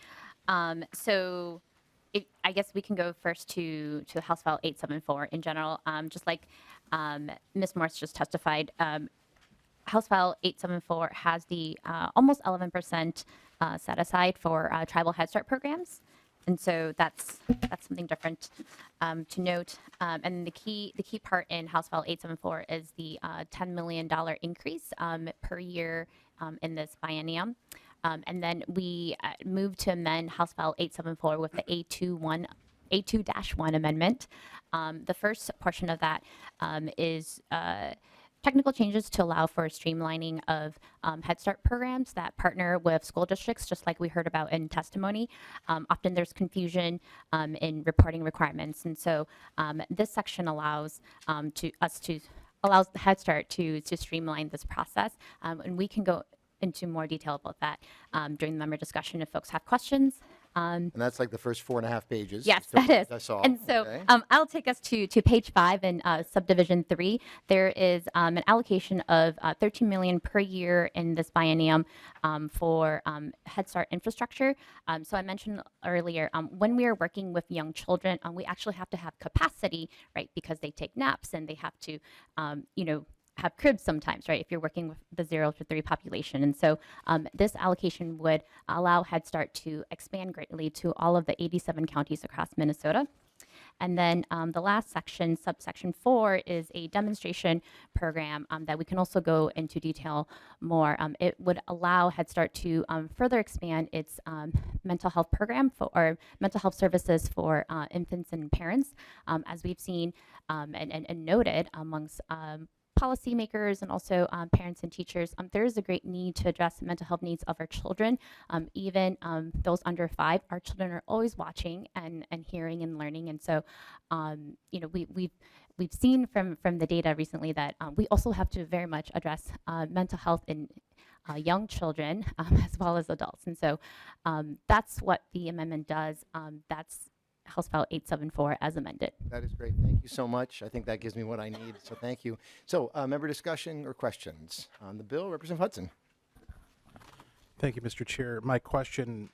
So I guess we can go first to House File 874 in general. Just like Ms. Morse just testified, House File 874 has the almost 11% set aside for tribal Head Start programs. And so that's something different to note. And the key part in House File 874 is the $10 million increase per year in this biennium. And then we moved to amend House File 874 with the A2-1 amendment. The first portion of that is technical changes to allow for streamlining of Head Start programs that partner with school districts, just like we heard about in testimony. Often there's confusion in reporting requirements, and so this section allows allows the Head Start to streamline this process, and we can go into more detail about that during the member discussion if folks have questions. And that's like the first 4.5 pages. Yes, so that is. I saw. And so Okay. I'll take us to page 5 in subdivision 3. There is an allocation of $13 million per year in this biennium for Head Start infrastructure. So I mentioned earlier, when we are working with young children, we actually have to have capacity, right? Because they take naps and they have to, have cribs sometimes, right? If you're working with the 0 to 3 population. And so this allocation would allow Head Start to expand greatly to all of the 87 counties across Minnesota. And then the last section, subsection 4, is a demonstration program that we can also go into detail more. It would allow Head Start to further expand its mental health program or mental health services for infants and parents. As we've seen and noted amongst policymakers and also parents and teachers, there is a great need to address the mental health needs of our children, even those under 5. Our children are always watching and hearing and learning, and so we've seen from the data recently that we also have to very much address mental health in young children as well as adults, and so that's what the amendment does. That's House File 874 as amended. That is great. Thank you so much. I think that gives me what I need. So thank you. So member discussion or questions on the bill? Representative Hudson. Thank you, Mr. Chair. My question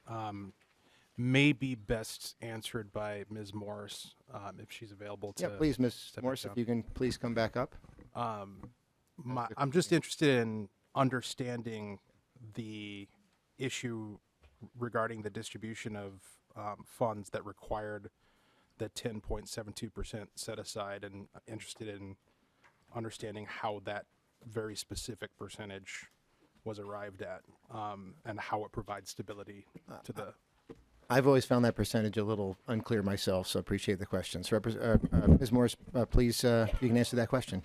may be best answered by Ms. Morris, if she's available to. Yeah, please, Ms. step Morris, down. if you can please come back up. I'm just interested in understanding the issue regarding the distribution of funds that required the 10.72% set aside, and interested in understanding how that very specific percentage was arrived at, and how it provides stability to the. I've always found that percentage a little unclear myself, so appreciate the question. So Ms. Morris, please, you can answer that question.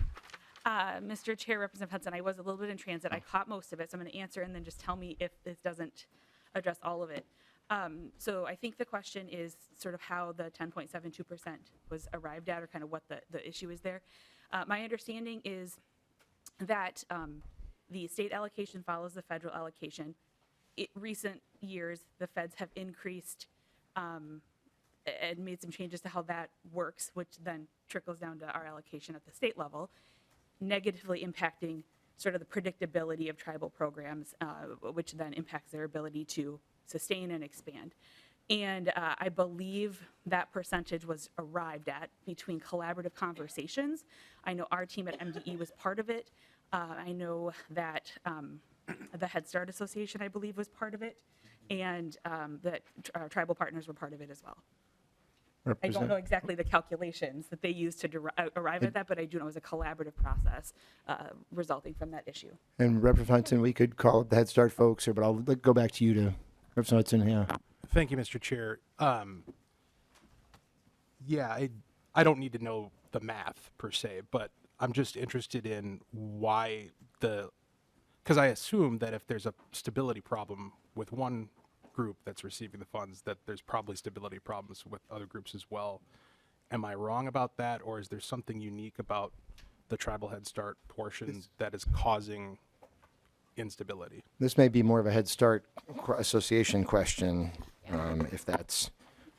Mr. Chair, Representative Hudson, I was a little bit in transit. I caught most of it, so I'm going to answer and then just tell me if this doesn't address all of it. So I think the question is sort of how the 10.72% was arrived at, or kind of what the issue is there. My understanding is that the state allocation follows the federal allocation. In recent years, the feds have increased and made some changes to how that works, which then trickles down to our allocation at the state level, negatively impacting sort of the predictability of tribal programs, which then impacts their ability to sustain and expand. And I believe that percentage was arrived at between collaborative conversations. I know our team at MDE was part of it. I know that the Head Start Association, I believe, was part of it, and that our tribal partners were part of it as well. I don't know exactly the calculations that they used to arrive at that, but I do know it was a collaborative process resulting from that issue. And Representative Hudson, we could call it the Head Start folks here, but I'll go back to you to Representative Hudson. Yeah. Thank you, Mr. Chair. I don't need to know the math per se, but I'm just interested in why because I assume that if there's a stability problem with one group that's receiving the funds, that there's probably stability problems with other groups as well. Am I wrong about that, or is there something unique about the tribal Head Start portion that is causing instability? This may be more of a Head Start Association question, if that's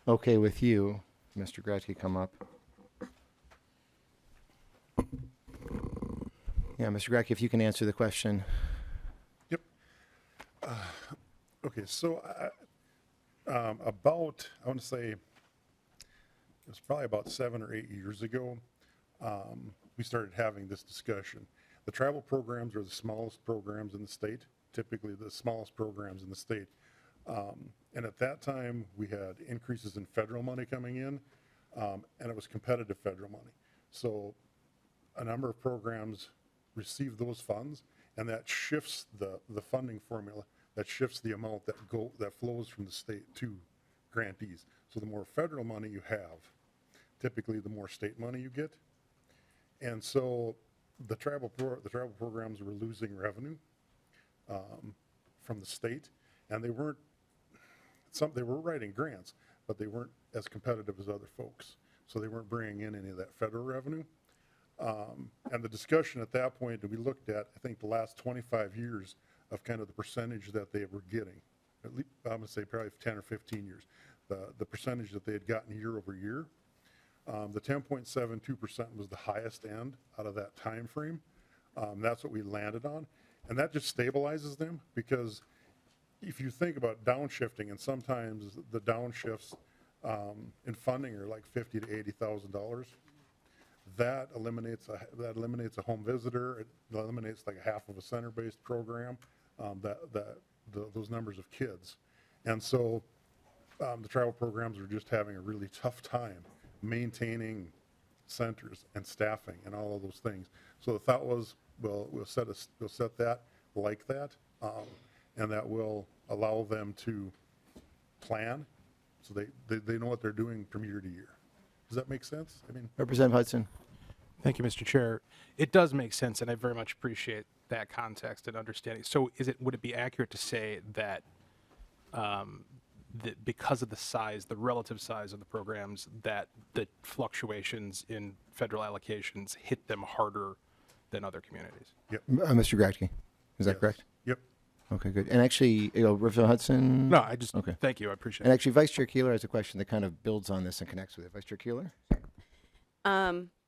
okay with you. Mr. Gratke, come up. Yeah, Mr. Gratke, if you can answer the question. Yep. Okay, so about, I want to say it was probably about 7 or 8 years ago, we started having this discussion. The tribal programs are the smallest programs in the state, typically the smallest programs in the state. And at that time, we had increases in federal money coming in, and it was competitive federal money. So a number of programs receive those funds, and that shifts the funding formula, that shifts the amount that flows from the state to grantees. So the more federal money you have, typically the more state money you get. And so the tribal programs were losing revenue from the state, and they were writing grants, but they weren't as competitive as other folks. So they weren't bringing in any of that federal revenue. And the discussion at that point, we looked at, I think, the last 25 years of kind of the percentage that they were getting. At least, I'm going to say probably 10 or 15 years, the percentage that they had gotten year over year. The 10.72% was the highest end out of that time frame. That's what we landed on. And that just stabilizes them, because if you think about downshifting, and sometimes the downshifts in funding are like $50,000 to $80,000, that eliminates a home visitor. It eliminates like a half of a center-based program. Those numbers of kids, and so the tribal programs are just having a really tough time maintaining centers and staffing and all of those things. So the thought was, well, we'll set that like that, and that will allow them to plan, so they know what they're doing from year to year. Does that make sense? I mean, Representative Hudson. Thank you, Mr. Chair. It does make sense, and I very much appreciate that context and understanding. So would it be accurate to say that that because of the relative size of the programs, that the fluctuations in federal allocations hit them harder than other communities? Yep. Mr. Gradke, is that correct? Yep. Okay, good. And actually, Representative Hudson? No, I just, okay. Thank you, I appreciate And it. actually, Vice Chair Keeler has a question that kind of builds on this and connects with it. Vice Chair Keeler?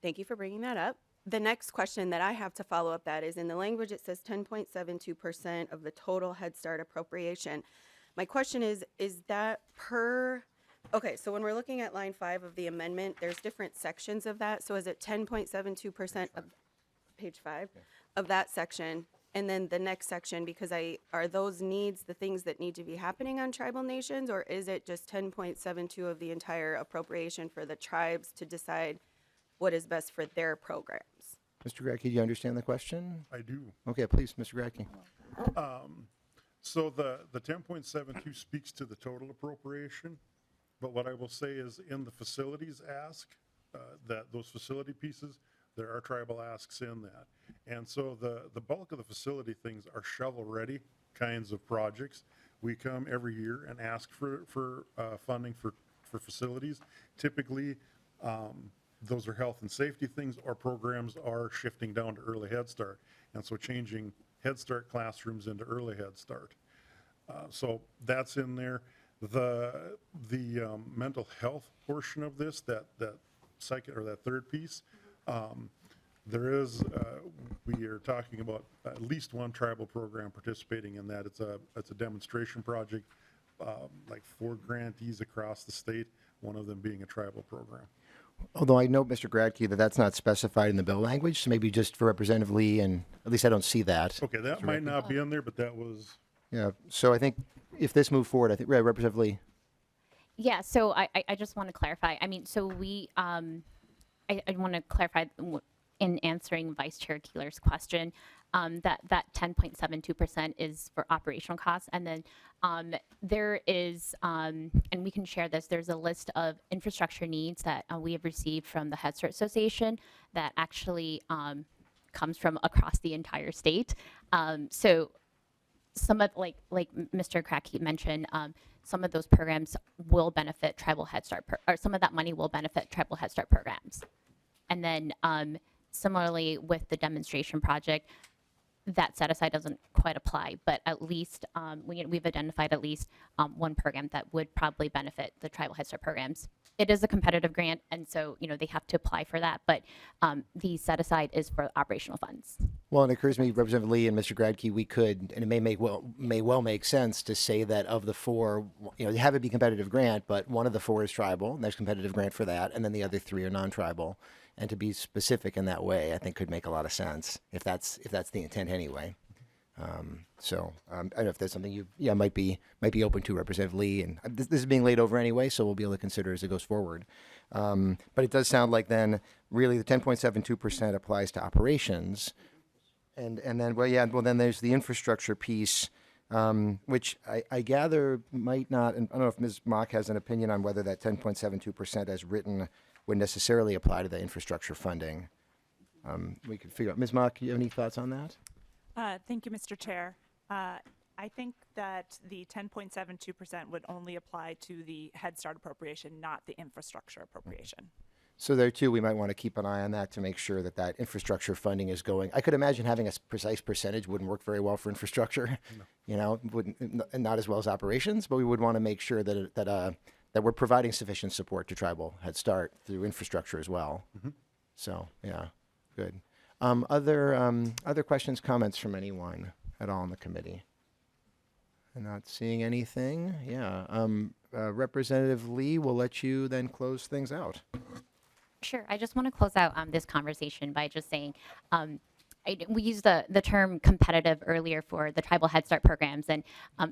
Thank you for bringing that up. The next question that I have to follow up that is, in the language it says 10.72% of the total Head Start appropriation. My question is that per, okay, so when we're looking at line 5 of the amendment, there's different sections of that. So is it 10.72% of page 5 of that section? And then the next section, because are those needs the things that need to be happening on tribal nations, or is it just 10.72 of the entire appropriation for the tribes to decide what is best for their programs? Mr. Gradke, do you understand the question? I do. Okay, please, Mr. Gradke. So the 10.72 speaks to the total appropriation, but what I will say is, in the facilities ask, that those facility pieces, there are tribal asks in that. And so the bulk of the facility things are shovel-ready kinds of projects. We come every year and ask for funding for facilities. Typically, those are health and safety things, or programs are shifting down to early Head Start. And so changing Head Start classrooms into early Head Start. So that's in there. The mental health portion of this, that second or that third piece, there is, we are talking about at least one tribal program participating in that. It's a demonstration project, like 4 grantees across the state, one of them being a tribal program. Although I know, Mr. Gradke, that that's not specified in the bill language, so maybe just for Representative Lee, and at least I don't see that. Okay, that might not be in there, but that was. Yeah, so I think if this moved forward, I think, right, Representative Lee. Yeah, so I just want to clarify. I mean, so we, I want to clarify in answering Vice Chair Keeler's question, that 10.72% is for operational costs. And then there is, and we can share this, there's a list of infrastructure needs that we have received from the Head Start Association that actually comes from across the entire state. So some of, like Mr. Gradke mentioned, some of those programs will benefit tribal Head Start, or some of that money will benefit tribal Head Start programs. And then similarly with the demonstration project, that set aside doesn't quite apply, but at least we've identified at least one program that would probably benefit the tribal Head Start programs. It is a competitive grant, and so they have to apply for that, but the set aside is for operational funds. Well, it occurs to me, Representative Lee and Mr. Gradke, we could, and it may well make sense to say that of the four, have it be competitive grant, but one of the four is tribal, and there's competitive grant for that, and then the other three are non-tribal. And to be specific in that way, I think could make a lot of sense if that's the intent anyway. I don't know if there's something you might be open to, Representative Lee, and this is being laid over anyway, so we'll be able to consider as it goes forward. But it does sound like then really the 10.72% applies to operations. And then, then there's the infrastructure piece, which I gather might not, and I don't know if Ms. Mock has an opinion on whether that 10.72% as written would necessarily apply to the infrastructure funding. We could figure out. Ms. Mock, you have any thoughts on that? Thank you, Mr. Chair. I think that the 10.72% would only apply to the Head Start appropriation, not the infrastructure appropriation. So there too, we might want to keep an eye on that to make sure that that infrastructure funding is going. I could imagine having a precise percentage wouldn't work very well for infrastructure, not as well as operations, but we would want to make sure that we're providing sufficient support to Tribal Head Start through infrastructure as well. Mm-hmm. So yeah, good. Other questions, comments from anyone at all in the committee? I'm not seeing anything. Yeah. Representative Lee, we'll let you then close things out. Sure. I just want to close out this conversation by just saying we used the term competitive earlier for the Tribal Head Start programs, and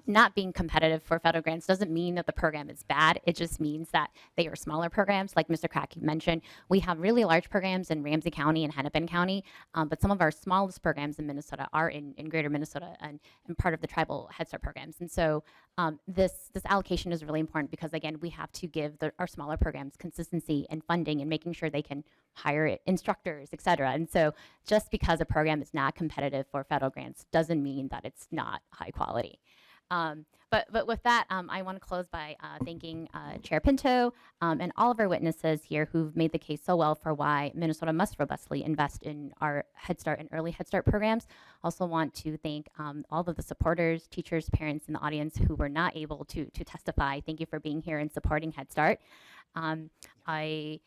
not being competitive for federal grants doesn't mean that the program is bad. It just means that they are smaller programs. Like Mr. Cracky mentioned, we have really large programs in Ramsey County and Hennepin County, but some of our smallest programs in Minnesota are in greater Minnesota and part of the Tribal Head Start programs. And so this allocation is really important because, again, we have to give our smaller programs consistency and funding and making sure they can hire instructors, et cetera. And so just because a program is not competitive for federal grants doesn't mean that it's not high quality. But with that, I want to close by thanking Chair Pinto and all of our witnesses here who've made the case so well for why Minnesota must robustly invest in our Head Start and early Head Start programs. Also want to thank all of the supporters, teachers, parents in the audience who were not able to testify. Thank you for being here and supporting Head Start. I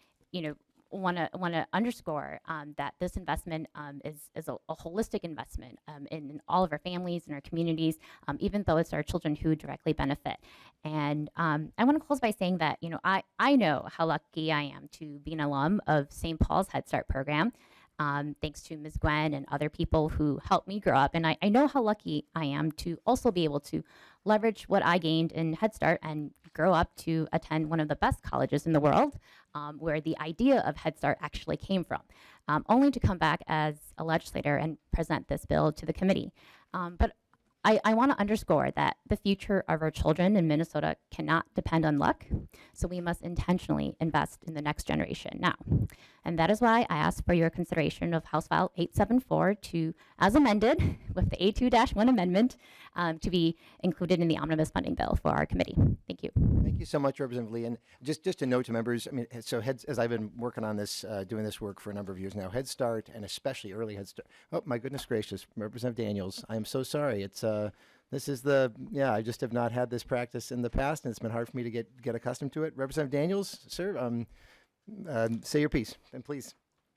want to underscore that this investment is a holistic investment in all of our families and our communities, even though it's our children who directly benefit. And I want to close by saying that I know how lucky I am to be an alum of St. Paul's Head Start program. Thanks to Ms. Gwen and other people who helped me grow up. And I know how lucky I am to also be able to leverage what I gained in Head Start and grow up to attend one of the best colleges in the world, where the idea of Head Start actually came from, only to come back as a legislator and present this bill to the committee. But I want to underscore that the future of our children in Minnesota cannot depend on luck, so we must intentionally invest in the next generation now. And that is why I ask for your consideration of House File 874 as amended with the A2-1 amendment to be included in the omnibus funding bill for our committee. Thank you. Thank you so much, Representative Lee. And just a note to members, so as I've been working on this, doing this work for a number of years now, Head Start and especially early Head Start. Oh, my goodness gracious, Representative Daniels, I am so sorry. It's this is I just have not had this practice in the past, and it's been hard for me to get accustomed to it. Representative Daniels, sir, say your piece, and please.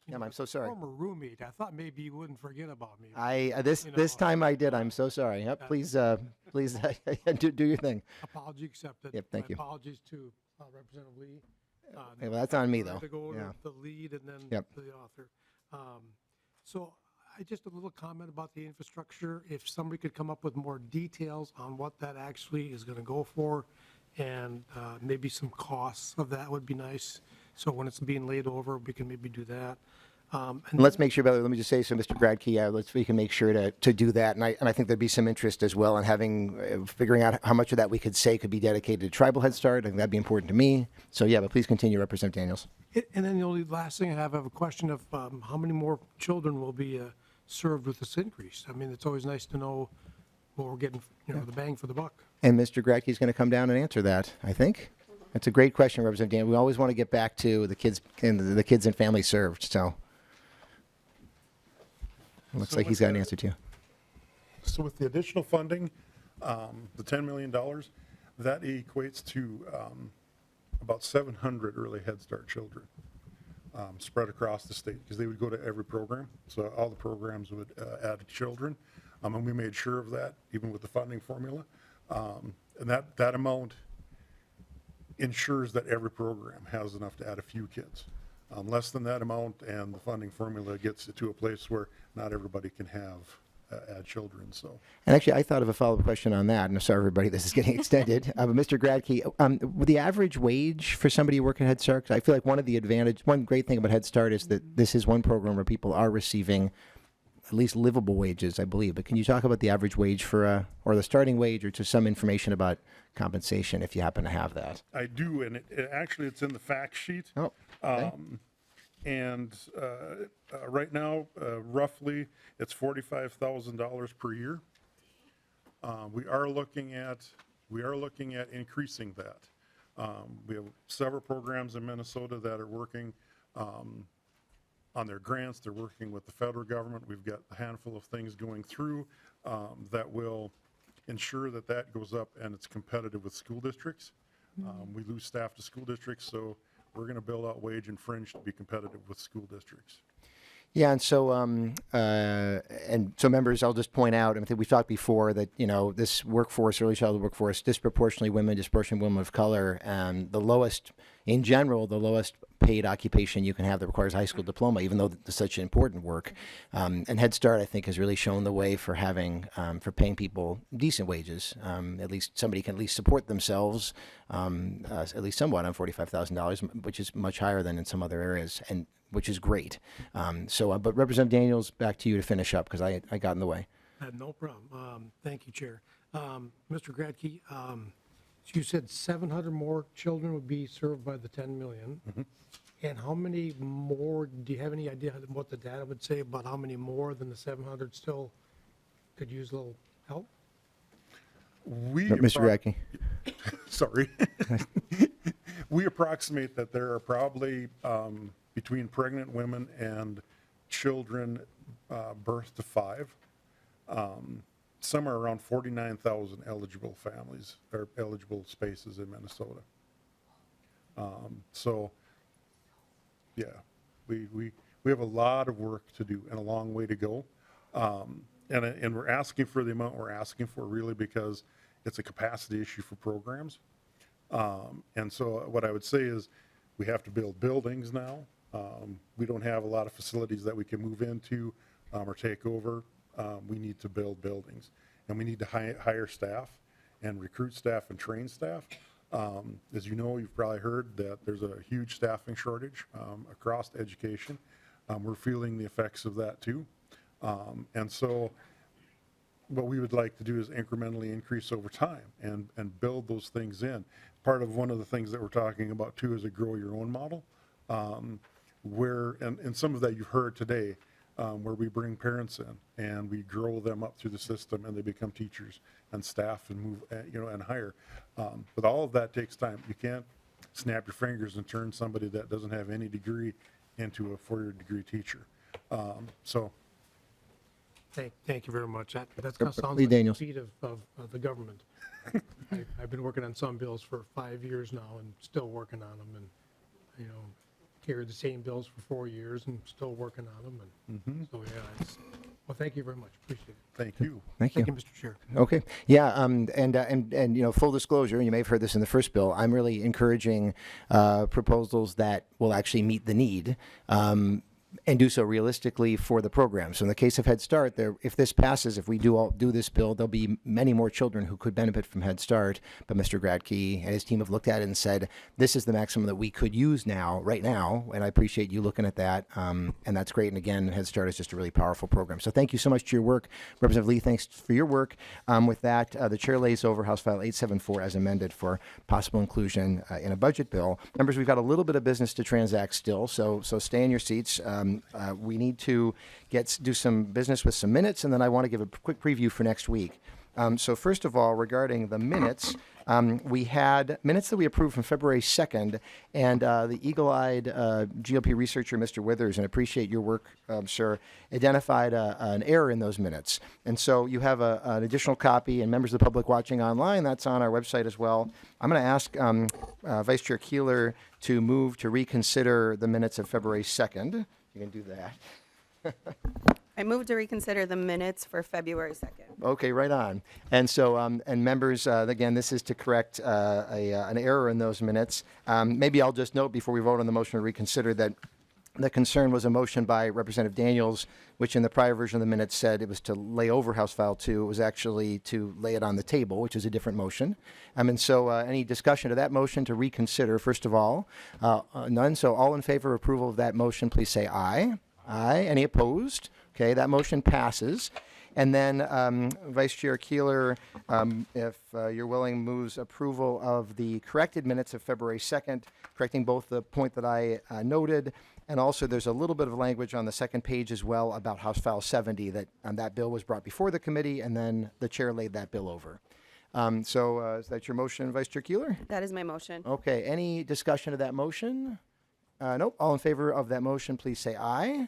Yeah, I'm so sorry. Former roommate. I thought maybe you wouldn't forget about me. This time I did. I'm so sorry. Yep, please do your thing. Apology accepted. Yep, thank you. Apologies to Representative Lee. Okay, well, that's on me though. To go Yeah. to the lead and then Yep. to the author. So just a little comment about the infrastructure. If somebody could come up with more details on what that actually is going to go for, and maybe some costs of that would be nice. So when it's being laid over, we can maybe do that. And let's make sure, let me just say, so Mr. Gradke, we can make sure to do that. And I think there'd be some interest as well in figuring out how much of that we could say could be dedicated to Tribal Head Start. I think that'd be important to me. So yeah, but please continue, Representative Daniels. And then the only last thing I have a question of how many more children will be served with this increase? I mean, it's always nice to know what we're getting, the bang for the buck. And Mr. Gradke is going to come down and answer that, I think. That's a great question, Representative Daniels. We always want to get back to the kids and families served. So it looks like he's got an answer to you. So with the additional funding, the $10 million, that equates to about 700 early Head Start children. spread across the state, because they would go to every program. So all the programs would add children. And we made sure of that, even with the funding formula. And that amount ensures that every program has enough to add a few kids. Less than that amount, and the funding formula gets it to a place where not everybody can add children. So, And actually, I thought of a follow-up question on that. And I'm sorry, everybody, this is getting extended. But Mr. Gradke, the average wage for somebody who works at Head Start, 'cause I feel like one great thing about Head Start is that this is one program where people are receiving at least livable wages, I believe. But can you talk about the average wage for, or the starting wage, or just some information about compensation if you happen to have that? I do, and actually it's in the fact sheet. Oh, okay. Right now, roughly, it's $45,000 per year. We are looking at increasing that. We have several programs in Minnesota that are working on their grants. They're working with the federal government. We've got a handful of things going through that will ensure that goes up and it's competitive with school districts. We lose staff to school districts, so we're going to build out wage and fringe to be competitive with school districts. Yeah, and so members, I'll just point out, I think we've talked before that, this workforce, early childhood workforce, disproportionately women of color, and the lowest paid occupation you can have that requires a high school diploma, even though it's such important work. And Head Start, I think, has really shown the way for for paying people decent wages. At least somebody can at least support themselves, at least somewhat, on $45,000, which is much higher than in some other areas, and which is great. But Representative Daniels, back to you to finish up, because I got in the way. No problem. Thank you, Chair. Mr. Gradke, so you said 700 more children would be served by the 10 million. Mm-hmm. And how many more, do you have any idea what the data would say about how many more than the 700 still could use a little help? Mr. Gradke. Sorry. We approximate that there are probably between pregnant women and children birth to 5, somewhere around 49,000 eligible families or eligible spaces in Minnesota. So, yeah, we have a lot of work to do and a long way to go. And we're asking for the amount we're asking for really because it's a capacity issue for programs. And so what I would say is we have to build buildings now. We don't have a lot of facilities that we can move into or take over. We need to build buildings, and we need to hire staff and recruit staff and train staff. As you know, you've probably heard that there's a huge staffing shortage across education. We're feeling the effects of that too. And so what we would like to do is incrementally increase over time and build those things in. Part of one of the things that we're talking about too is a grow your own model, where, and some of that you've heard today, where we bring parents in and we grow them up through the system and they become teachers and staff and move, and hire. But all of that takes time. You can't snap your fingers and turn somebody that doesn't have any degree into a 4-year degree teacher. So. Thank you very much. That kind of sounds Lee like the Daniels. feat of the government. I've been working on some bills for 5 years now and still working on them, and carried the same bills for 4 years and still working on them. And so yeah, well, thank you very much. Appreciate it. Thank you. Thank you, Mr. Chair. Okay. Yeah. And full disclosure, you may have heard this in the first bill. I'm really encouraging proposals that will actually meet the need. And do so realistically for the program. So in the case of Head Start, if this passes, if we do this bill, there'll be many more children who could benefit from Head Start. But Mr. Gradke and his team have looked at it and said, this is the maximum that we could use right now. And I appreciate you looking at that. And that's great. And again, Head Start is just a really powerful program. So thank you so much for your work. Representative Lee, thanks for your work. With that, the chair lays over House File 874 as amended for possible inclusion in a budget bill. Members, we've got a little bit of business to transact still. So stay in your seats. We need to do some business with some minutes, and then I want to give a quick preview for next week. So first of all, regarding the minutes, We had minutes that we approved from February 2nd, and the eagle-eyed GLP researcher, Mr. Withers, and I appreciate your work, sir, identified an error in those minutes. And so you have an additional copy, and members of the public watching online, that's on our website as well. I'm going to ask Vice Chair Keeler to move to reconsider the minutes of February 2nd. You can do that. I move to reconsider the minutes for February 2nd. Okay, right on. And so, and members, again, this is to correct an error in those minutes. Maybe I'll just note before we vote on the motion to reconsider that the concern was a motion by Representative Daniels, which in the prior version of the minutes said it was to lay over House File 2. It was actually to lay it on the table, which is a different motion. And so any discussion of that motion to reconsider, first of all? None. So all in favor of approval of that motion, please say aye. Aye. Any opposed? Okay, that motion passes. And then Vice Chair Keeler, if you're willing, moves approval of the corrected minutes of February 2nd, correcting both the point that I noted, and also there's a little bit of language on the second page as well about House File 70 that that bill was brought before the committee, and then the chair laid that bill over. So is that your motion, Vice Chair Keeler? That is my motion. Okay, any discussion of that motion? Nope. All in favor of that motion, please say aye.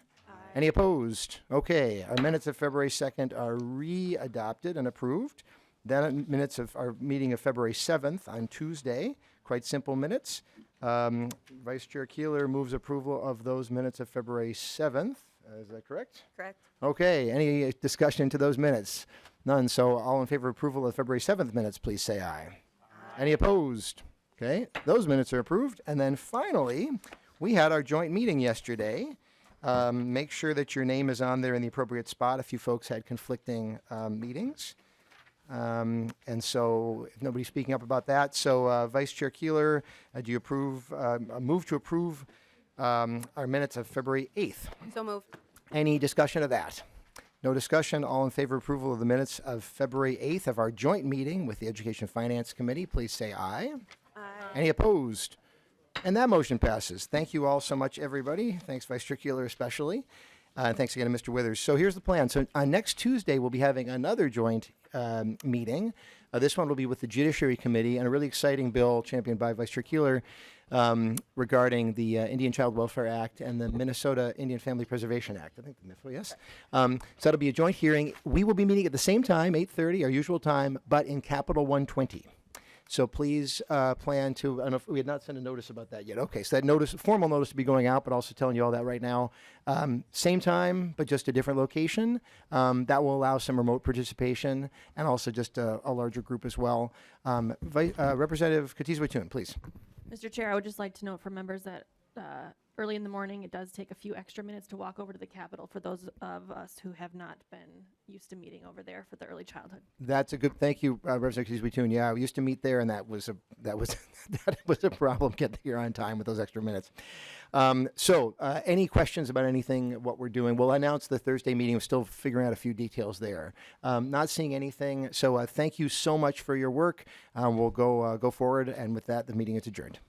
Any opposed? Okay, our minutes of February 2nd are re-adopted and approved. Then minutes of our meeting of February 7th on Tuesday, quite simple minutes. Vice Chair Keeler moves approval of those minutes of February 7th. Is that correct? Correct. Okay, any discussion to those minutes? None, so all in favor of approval of February 7th minutes, please say aye. Any opposed? Okay, those minutes are approved. And then finally, we had our joint meeting yesterday. Make sure that your name is on there in the appropriate spot if you folks had conflicting meetings. And so if nobody's speaking up about that, so Vice Chair Keeler, do you approve, move to approve our minutes of February 8th? So moved. Any discussion of that? No discussion. All in favor of approval of the minutes of February 8th of our joint meeting with the Education Finance Committee, please say aye. Aye. Any opposed? And that motion passes. Thank you all so much, everybody. Thanks, Vice Chair Keeler, especially. And thanks again to Mr. Withers. So here's the plan. So next Tuesday, we'll be having another joint meeting. This one will be with the Judiciary Committee and a really exciting bill championed by Vice Chair Keeler regarding the Indian Child Welfare Act and the Minnesota Indian Family Preservation Act. I think the MIFA, yes. So that'll be a joint hearing. We will be meeting at the same time, 8:30, our usual time, but in Capitol 120. So please plan to, I don't know if we had not sent a notice about that yet. Okay, so that notice, formal notice to be going out, but also telling you all that right now. Same time, but just a different location. That will allow some remote participation and also just a larger group as well. Representative Katiz-Waytun, please. Mr. Chair, I would just like to note for members that early in the morning, it does take a few extra minutes to walk over to the Capitol for those of us who have not been used to meeting over there for the early childhood. That's a good, thank you, Representative Katiz-Waytun. Yeah, we used to meet there, and that was that was a problem getting here on time with those extra minutes. So any questions about anything, what we're doing? We'll announce the Thursday meeting. We're still figuring out a few details there. Not seeing anything. So thank you so much for your work. We'll go forward, and with that, the meeting is adjourned.